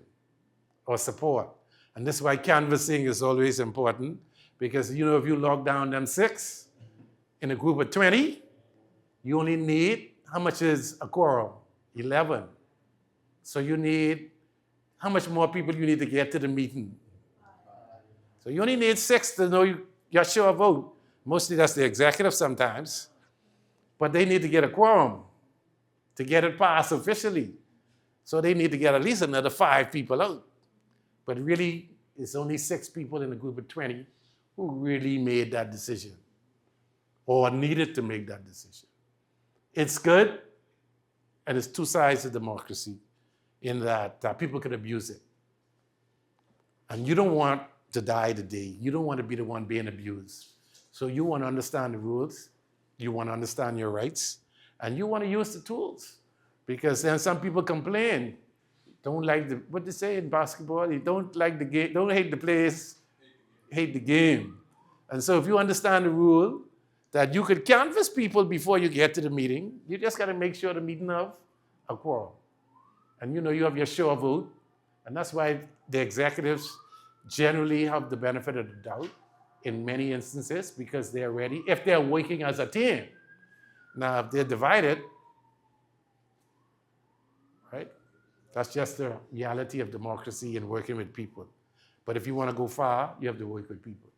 or support. And this is why canvassing is always important, because if you lock down them 6 in a group of 20, you only need, how much is a quorum? 11. So you need How much more people you need to get to the meeting? So you only need 6 to know you're sure vote. Mostly that's the executive sometimes. But they need to get a quorum to get it passed officially. So they need to get at least another 5 people out. But really, it's only 6 people in a group of 20 who really made that decision or needed to make that decision. It's good, and it's 2 sides of democracy in that people can abuse it. And you don't want to die today. You don't want to be the one being abused. So you want to understand the rules, you want to understand your rights, and you want to use the tools. Because then some people complain, don't like what they say in basketball, you don't like the game, don't hate the players, hate the game. And so if you understand the rule, that you could canvass people before you get to the meeting, you just got to make sure the meeting have a quorum. And you have your sure vote, and that's why the executives generally have the benefit of the doubt in many instances because they're ready, if they're working as a team. Now, if they're divided, right? That's just the reality of democracy and working with people. But if you want to go far, you have to work with people.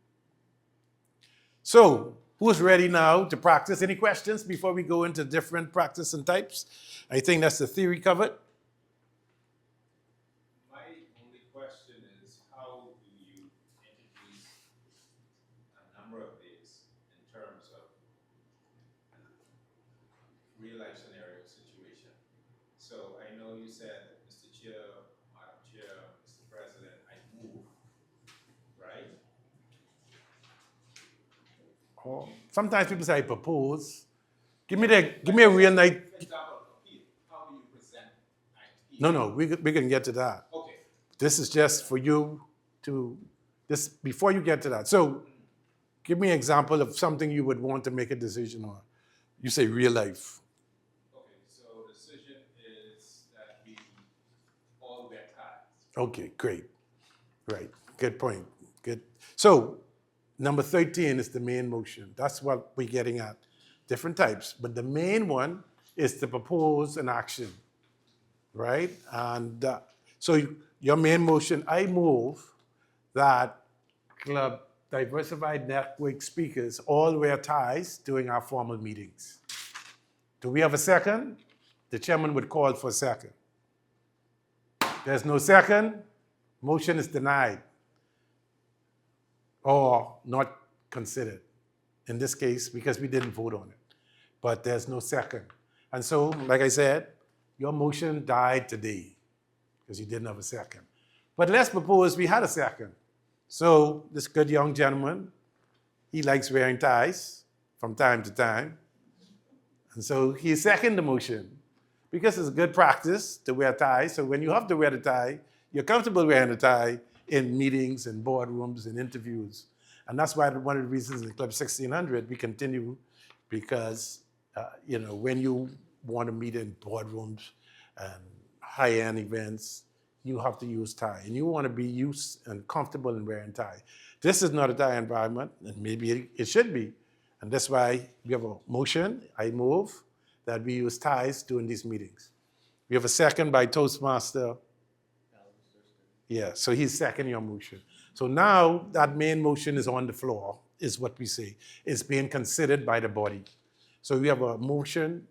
So, who's ready now to practice? Any questions before we go into different practice and types? I think that's the theory covered. My only question is, how do you introduce a number of these in terms of real-life scenario situation? So I know you said, Mr. Chair, Madam Chair, Mr. President, I move, right? Or sometimes people say, I propose. Give me a real nice. For example, appeal. How do you present an appeal? No, we can get to that. Okay. This is just for you before you get to that. So give me an example of something you would want to make a decision on. You say real life. Okay, so the decision is that we all wear ties. Okay, great. Right, good point. Good. So number 13 is the main motion. That's what we're getting at. Different types, but the main one is to propose an action, right? And so your main motion, I move that Club Diversified Network speakers all wear ties during our formal meetings. Do we have a second? The chairman would call for a second. There's no second, motion is denied or not considered. In this case, because we didn't vote on it. But there's no second. And so, like I said, your motion died today because you didn't have a second. But let's propose we had a second. So this good young gentleman, he likes wearing ties from time to time. And so he seconded the motion because it's good practice to wear ties. So when you have to wear the tie, you're comfortable wearing a tie in meetings and boardrooms and interviews. And that's why one of the reasons in Club 1600 we continue because, when you want to meet in boardrooms and high-end events, you have to use tie. And you want to be used and comfortable in wearing tie. This is not a tie environment, and maybe it should be. And that's why we have a motion, I move, that we use ties during these meetings. We have a second by Toastmaster. Yeah, so he's seconding your motion. So now that main motion is on the floor, is what we say. It's being considered by the body. So we have a motion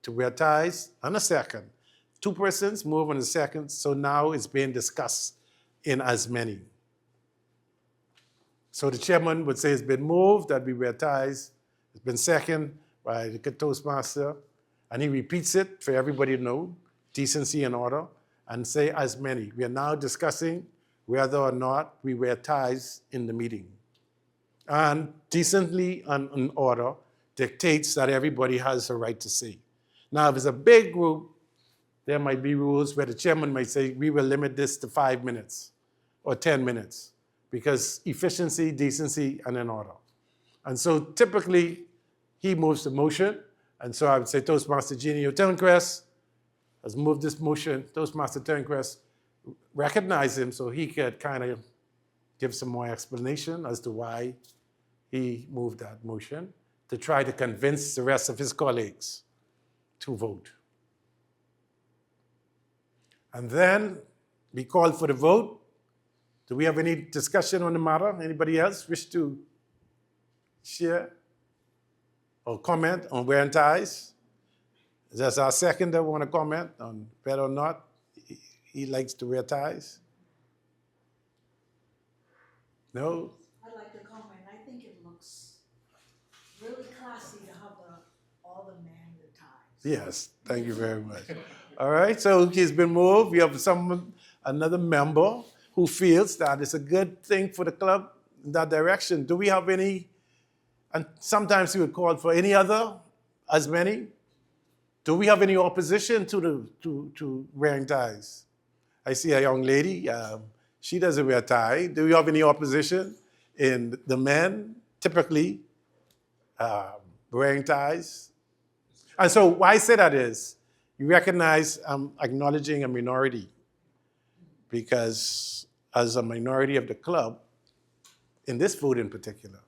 to wear ties and a second. 2 persons move on a second, so now it's being discussed in as many. So the chairman would say it's been moved that we wear ties. It's been seconded by the Toastmaster, and he repeats it for everybody to know, decency and order, and say as many. We are now discussing whether or not we wear ties in the meeting. And decently and in order dictates that everybody has a right to say. Now, if it's a big group, there might be rules where the chairman might say, we will limit this to 5 minutes or 10 minutes because efficiency, decency, and in order. And so typically, he moves the motion. And so I would say, Toastmaster Genio Turnquest has moved this motion. Toastmaster Turnquest, recognize him so he could kind of give some more explanation as to why he moved that motion to try to convince the rest of his colleagues to vote. And then be called for the vote. Do we have any discussion on the matter? Anybody else wish to share or comment on wearing ties? Does our seconder want to comment on whether or not he likes to wear ties? No? I'd like to comment, I think it looks really classy to have all the men with ties. Yes, thank you very much. All right, so he's been moved. We have another member who feels that it's a good thing for the club in that direction. Do we have any, and sometimes we would call for any other, as many? Do we have any opposition to wearing ties? I see a young lady, she doesn't wear a tie. Do we have any opposition in the men typically wearing ties? And so why I say that is, you recognize I'm acknowledging a minority, because as a minority of the club, in this vote in particular,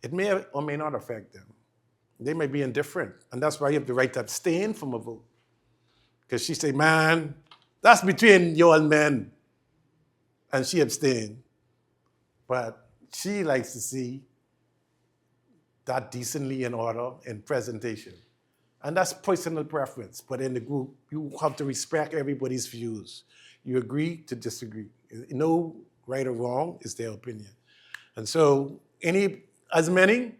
it may or may not affect them. They may be indifferent, and that's why you have the right to abstain from a vote. Because she say, man, that's between you and men, and she abstained. But she likes to see that decently in order in presentation. And that's personal preference, but in the group, you have to respect everybody's views. You agree to disagree. No right or wrong, is their opinion. And so as many,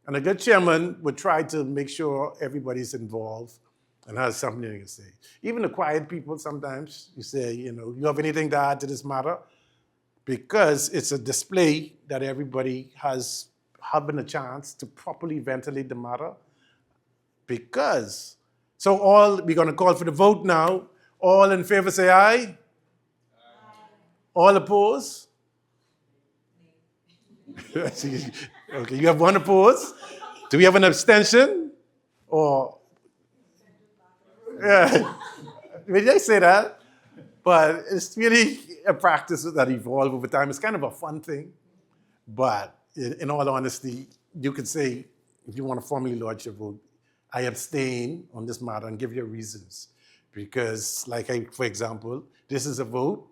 and a good chairman would try to make sure everybody's involved and has something to say. Even the quiet people sometimes, you say, you have anything to add to this matter? Because it's a display that everybody has having a chance to properly ventilate the matter. So we're going to call for the vote now. All in favor say aye. Aye. All opposed? Okay, you have one opposed. Do we have an abstention? Or, yeah, did I say that? But it's really a practice that evolves over time. It's kind of a fun thing. But in all honesty, you could say, if you want to formally lodge your vote, I abstain on this matter and give your reasons. Because, for example, this is a vote,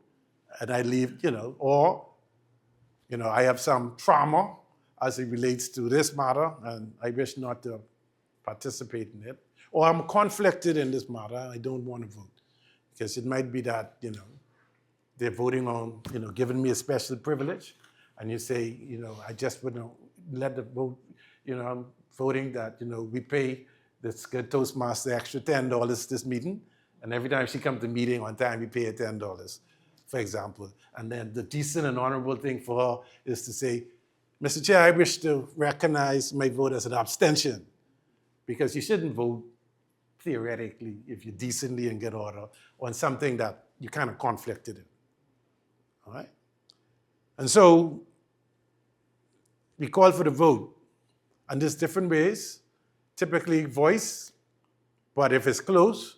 and I leave, I have some trauma as it relates to this matter, and I wish not to participate in it. Or I'm conflicted in this matter, I don't want to vote. Because it might be that, they're voting on, giving me a special privilege, and you say, I just wouldn't let the vote, I'm voting that, we pay this good Toastmaster extra $10 this meeting, and every time she comes to meeting on time, we pay her $10, for example. And then the decent and honorable thing for her is to say, Mr. Chair, I wish to recognize my vote as an abstention, because you shouldn't vote, theoretically, if you're decently in good order, on something that you kind of conflicted in. All right? And so we call for the vote. And there's different ways, typically voice, but if it's close,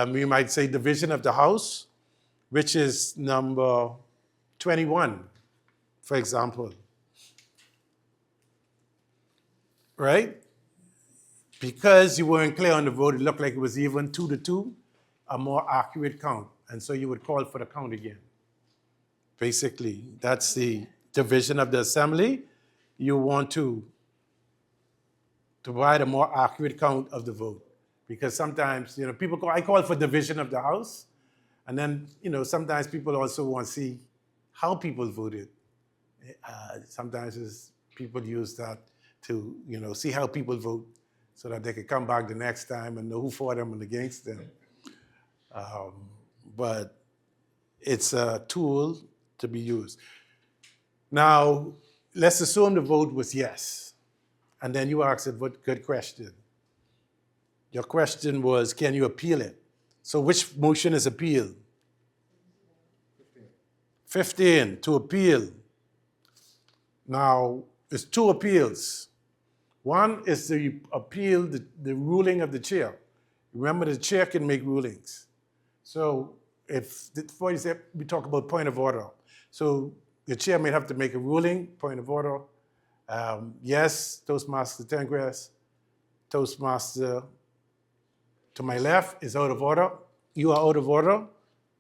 we might say division of the House, which is number 21, for example. Right? Because you weren't clear on the vote, it looked like it was even 2-2, a more accurate count. And so you would call for the count again. Basically, that's the division of the Assembly. You want to provide a more accurate count of the vote. Because sometimes, I call for division of the House. And then, sometimes people also want to see how people voted. Sometimes people use that to, see how people vote so that they can come back the next time and know who for them and against them. But it's a tool to be used. Now, let's assume the vote was yes. And then you asked a good question. Your question was, can you appeal it? So which motion is appealed? 15, to appeal. Now, it's two appeals. One is to appeal the ruling of the chair. Remember, the chair can make rulings. So for example, we talk about point of order. So the chair may have to make a ruling, point of order. Yes, Toastmaster Tengress. Toastmaster to my left is out of order. You are out of order.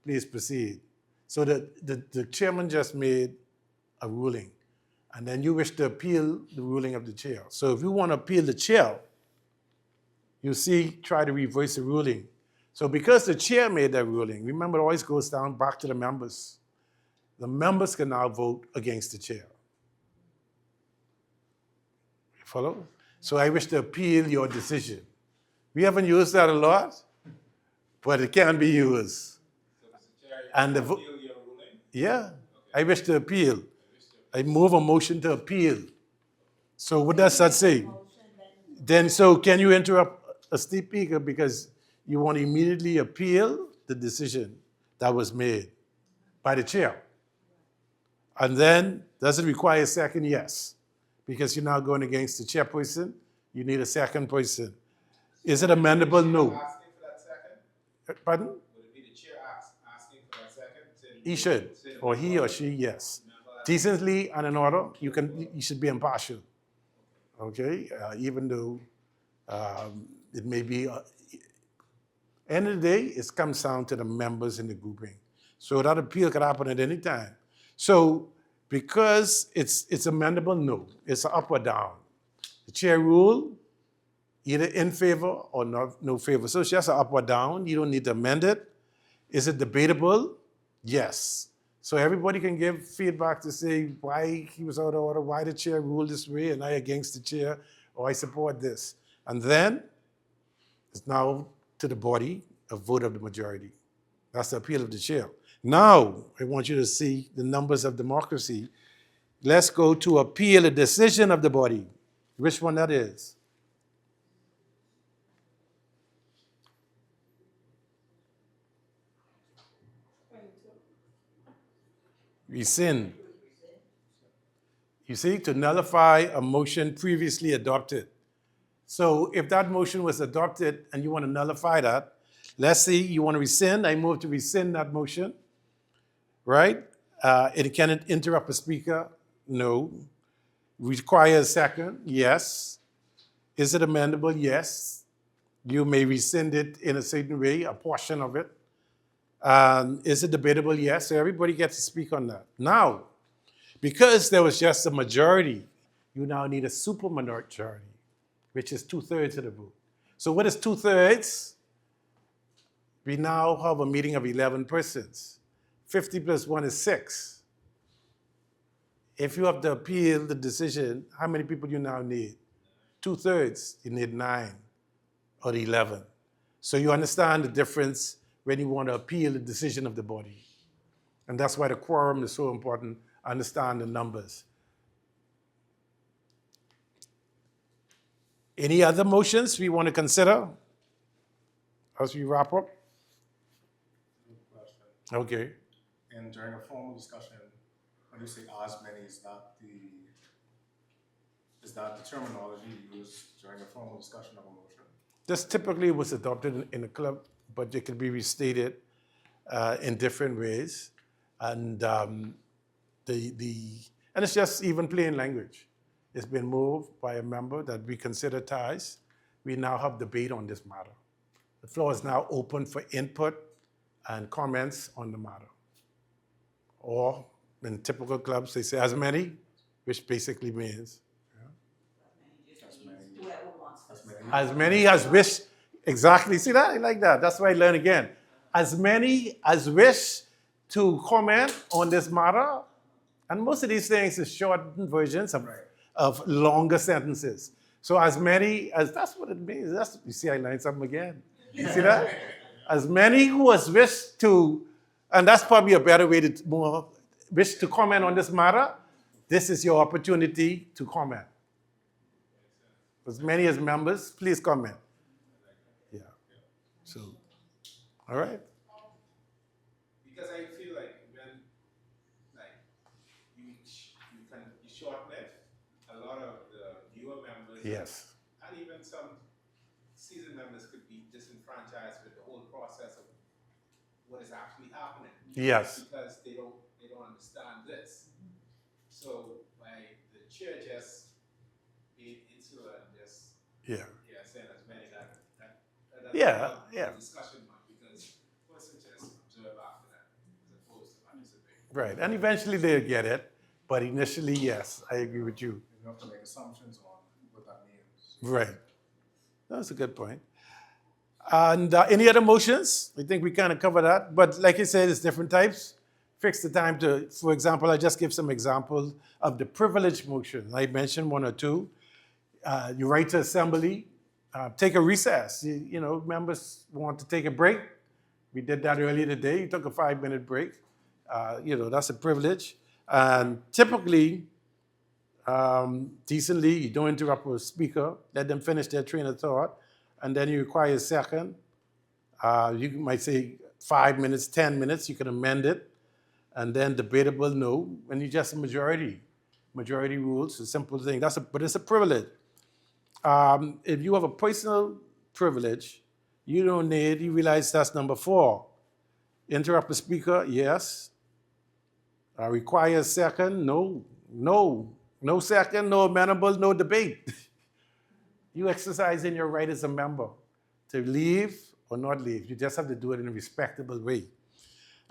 please proceed. So the chairman just made a ruling, and then you wish to appeal the ruling of the chair. So if you want to appeal the chair, you see, try to reverse the ruling. So because the chair made that ruling, remember it always goes down back to the members. The members can now vote against the chair. You follow? So I wish to appeal your decision. We haven't used that a lot, but it can be used. So, Mr. Chair, And you the appeal your ruling? Yeah, I wish to appeal. I move a motion to appeal. So what does that say? Then, so can you interrupt a speaker because you want to immediately appeal the decision that was made by the chair? And then, does it require a second? Yes. Because you're now going against the chairperson, you need a second person. Is it amendable? No. Asking for that second? Pardon? Would it be the chair asking for that second? He should, or he or she, yes. Decently and in order, you should be impartial. Okay, even though it may be. End of the day, it comes down to the members in the grouping. So that appeal could happen at any time. So because it's amendable, no, it's up or down. The chair rule, either in favor or no favor. So it's just an up or down. You don't need to amend it. Is it debatable? Yes. So everybody can give feedback to say why he was out of order, why the chair ruled this way, and I against the chair, or I support this. And then it's now to the body a vote of the majority. That's the appeal of the chair. Now I want you to see the numbers of democracy. Let's go to appeal a decision of the body. Which one that is? Rescind. You see, to nullify a motion previously adopted. So if that motion was adopted and you want to nullify that, let's see, you want to rescind. I move to rescind that motion, right? It can interrupt a speaker? No. Require a second? Yes. Is it amendable? Yes. You may rescind it in a certain way, a portion of it. Is it debatable? Yes. So everybody gets to speak on that. Now, because there was just a majority, you now need a supermajority, which is 2/3 of the vote. So what is 2/3? We now have a meeting of 11 persons. 50 plus 1 is 6. If you have to appeal the decision, how many people you now need? 2/3. You need 9 or 11. So you understand the difference when you want to appeal the decision of the body. And that's why the quorum is so important. Understand the numbers. Any other motions we want to consider as we wrap up? Question. Okay. And during a formal discussion, when you say as many, is that the terminology used during a formal discussion of a motion? This typically was adopted in a club, but it can be restated in different ways. And and it's just even plain language. It's been moved by a member that we consider ties. We now have debate on this matter. The floor is now open for input and comments on the matter. Or in typical clubs, they say as many, which basically means Whoever wants to. as many as wish. Exactly. See that? I like that. That's why I learn again. As many as wish to comment on this matter. And most of these things is shortened versions of longer sentences. So as many as, that's what it means. You see, I learned something again. You see that? As many who has wished to, and that's probably a better way to wish to comment on this matter, this is your opportunity to comment. As many as members, please comment. Yeah. So, all right. Because I feel like when you shorten it, a lot of the newer members Yes. and even some seasoned members could be disenfranchised with the whole process of what is actually happening. Yes. Because they don't understand this. So by the chair just being insular and just saying as many that Yeah. discussion mark, because person just observe after that. Right, and eventually they'll get it, but initially, yes, I agree with you. You have to make assumptions on what that means. Right. That's a good point. And any other motions? I think we kind of covered that. But like I said, it's different types. Fix the time to, for example, I just give some examples of the privilege motion. I mentioned one or two. You write to assembly, take a recess. You know, members want to take a break. We did that earlier today. You took a 5-minute break. You know, that's a privilege. And typically, decently, you don't interrupt a speaker, let them finish their train of thought, and then you require a second. You might say 5 minutes, 10 minutes, you can amend it, and then debatable no, and you just a majority. Majority rules, a simple thing. But it's a privilege. If you have a personal privilege, you don't need, you realize that's number 4. Interrupt the speaker, yes. Require a second, no. No second, no amendable, no debate. You exercising your right as a member to leave or not leave. You just have to do it in a respectable way.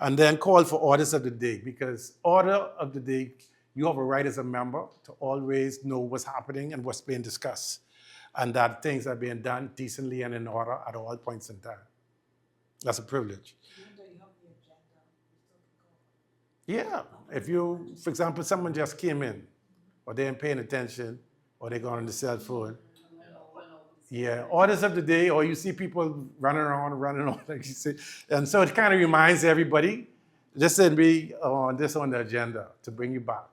And then call for orders of the day, because order of the day, you have a right as a member to always know what's happening and what's being discussed, and that things are being done decently and in order at all points in time. That's a privilege. Even though you have the agenda, you still can go. Yeah, if you, for example, someone just came in, or they ain't paying attention, or they're going on the cell phone. Yeah, orders of the day, or you see people running on, like you say. And so it kind of reminds everybody, this should be on the agenda to bring you back.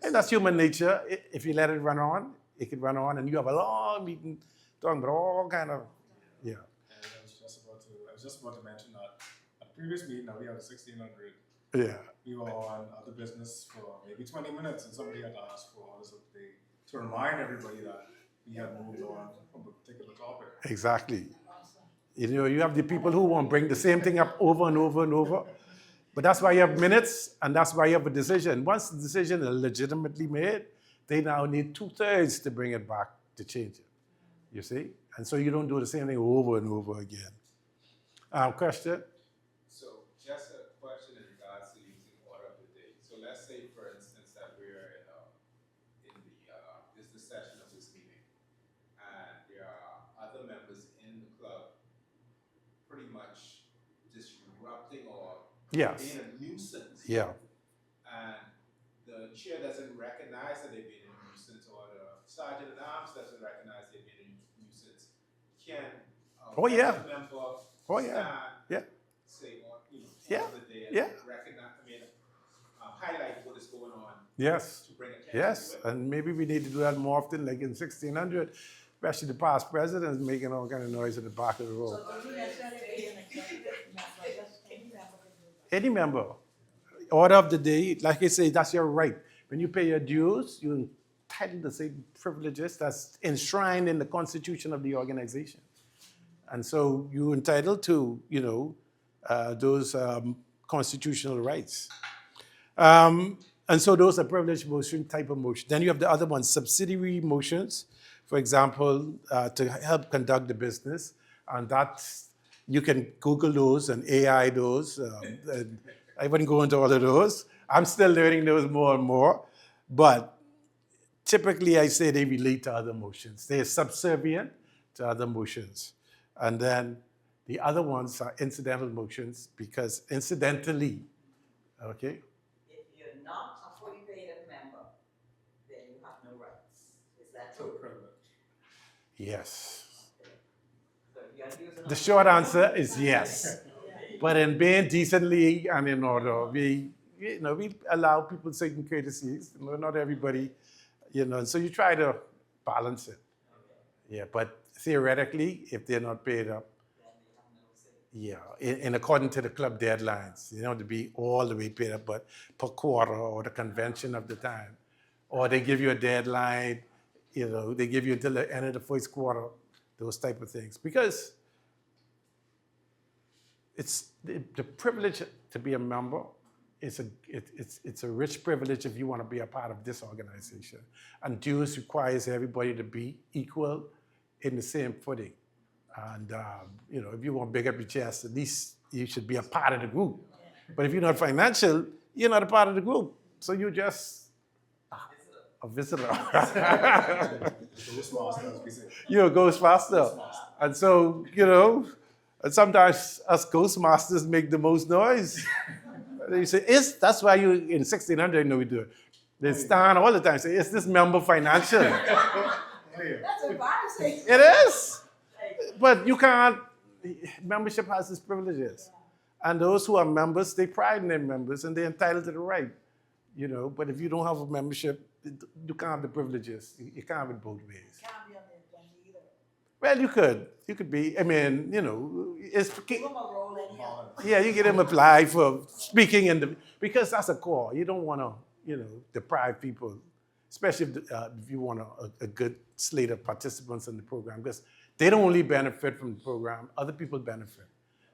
And that's human nature. If you let it run on, it can run on, and you have a long meeting talking about all kind of, yeah. And I was just about to mention that at the previous meeting, now we had 1600. Yeah. We were on other business for maybe 20 minutes, and somebody had asked for orders of the day to remind everybody that we had moved on from a particular topic. Exactly. You know, you have the people who want to bring the same thing up over and over and over. But that's why you have minutes, and that's why you have a decision. Once the decision is legitimately made, they now need 2/3 to bring it back to change it. You see? And so you don't do the same thing over and over again. Question? So just a question in regards to using order of the day. So let's say, for instance, that we're in the business session of this meeting, and there are other members in the club pretty much disrupting or Yes. being a nuisance. Yeah. And the chair doesn't recognize that they're being a nuisance, or the sergeant at arms doesn't recognize they're being a nuisance. Can a Oh, yeah. member Oh, yeah. stand, Yeah. say, Yeah. on the day and Yeah. recognize, highlight what is going on Yes. to bring attention Yes. to it? And maybe we need to do that more often, like in 1600, especially the past presidents making all kind of noise at the back of the road. So don't you necessarily be an executive member, just any member can do that. Any member. Order of the day, like I say, that's your right. When you pay your dues, you're entitled to certain privileges that's enshrined in the constitution of the organization. And so you're entitled to, those constitutional rights. And so those are privilege motion type of motion. Then you have the other ones, subsidiary motions, for example, to help conduct the business. And that's, you can Google those and AI those. And I wouldn't go into all of those. I'm still learning those more and more. But typically I say they relate to other motions. They're subservient to other motions. And then the other ones are incidental motions, because incidentally, okay? If you're not a fully paid member, then you have no rights. Is that true? Yes. So if you're using The short answer is yes. But in being decently and in order, we allow people certain courtesies. Not everybody, and so you try to balance it. Yeah, but theoretically, if they're not paid up, yeah, in according to the club deadlines, to be all the way paid up, but per quarter or the convention of the time. Or they give you a deadline, they give you until the end of the first quarter, those type of things. Because it's the privilege to be a member. It's a rich privilege if you want to be a part of this organization. And dues requires everybody to be equal in the same footing. And if you want to big up your chest, at least you should be a part of the group. But if you're not financial, you're not a part of the group. So you're just a visitor. Toastmasters, we say. You're a Ghostmaster. And so, and sometimes us Ghostmasters make the most noise. They say, that's why you, in 1600, we do it. They stand all the time and say, is this member financial? That's embarrassing. It is. But you can't, membership has its privileges. And those who are members, they pride in their members and they're entitled to the right. But if you don't have a membership, you can't have the privileges. You can't have it both ways. Can't be on the agenda either. Well, you could. You could be, it's, Give them a role anyhow. yeah, you get them apply for speaking because that's a core. You don't want to, deprive people, especially if you want a good slate of participants in the program, because they don't only benefit from the program, other people benefit.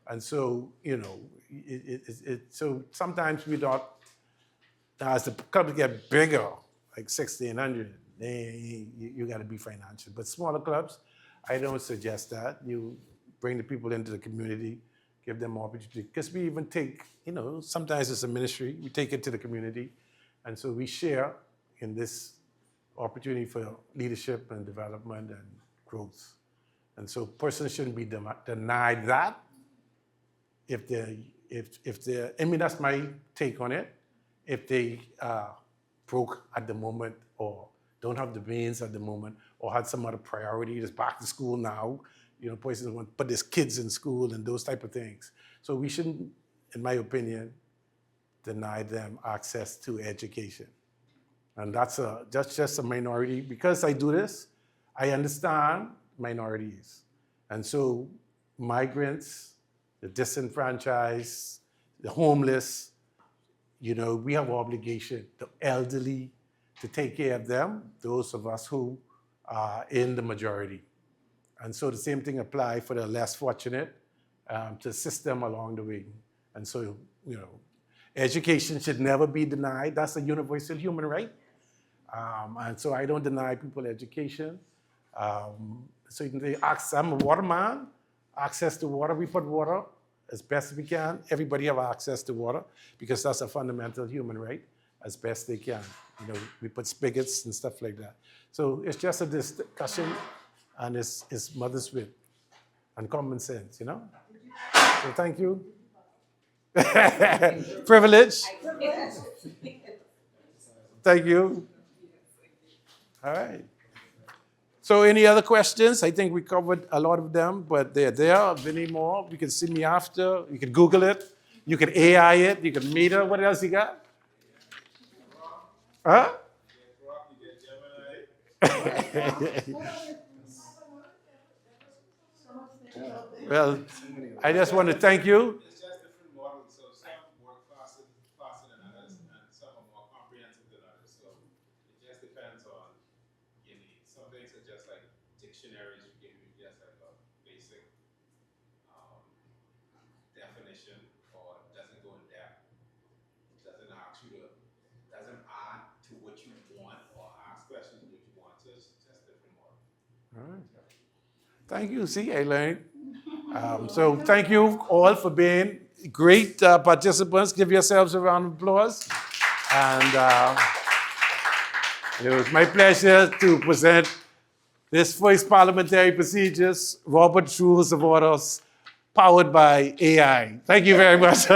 And so, so sometimes we thought, as the clubs get bigger, like 1,600, you got to be financial. But smaller clubs, I don't suggest that. You bring the people into the community, give them opportunity. Because we even take, sometimes it's a ministry, we take it to the community. And so we share in this opportunity for leadership and development and growth. And so persons shouldn't be denied that. If they're, that's my take on it. If they broke at the moment or don't have the means at the moment or had some other priority, just back to school now, persons want, but there's kids in school and those type of things. So we shouldn't, in my opinion, deny them access to education. And that's just a minority. Because I do this, I understand minorities. And so migrants, the disenfranchised, the homeless, we have obligation, the elderly, to take care of them, those of us who are in the majority. And so the same thing applies for the less fortunate, to assist them along the way. And so, education should never be denied. That's a universal human right. And so I don't deny people education. So I'm a waterman, access to water, we put water as best we can. Everybody have access to water because that's a fundamental human right as best they can. We put spigots and stuff like that. So it's just a discussion and it's mother's wit and common sense, So thank you. Privilege. Thank you. All right. So any other questions? I think we covered a lot of them, but they're there. Many more. You can see me after. You can Google it. You can AI it. You can meet her. What else you got? Huh? Well, I just want to thank you. It's just different models, so some work faster than others, and some are more comprehensive than others. So it just depends on your needs. Some things are just like dictionaries, give you just like a basic definition, or doesn't go in depth. Doesn't add to what you want, or ask questions what you want. So it's just different models. All right. Thank you. See, I learned. So thank you all for being great participants. Give yourselves a round of applause. And it was my pleasure to present this first Parliamentary Procedures, Robert's Rules of Orders, powered by AI. Thank you very much.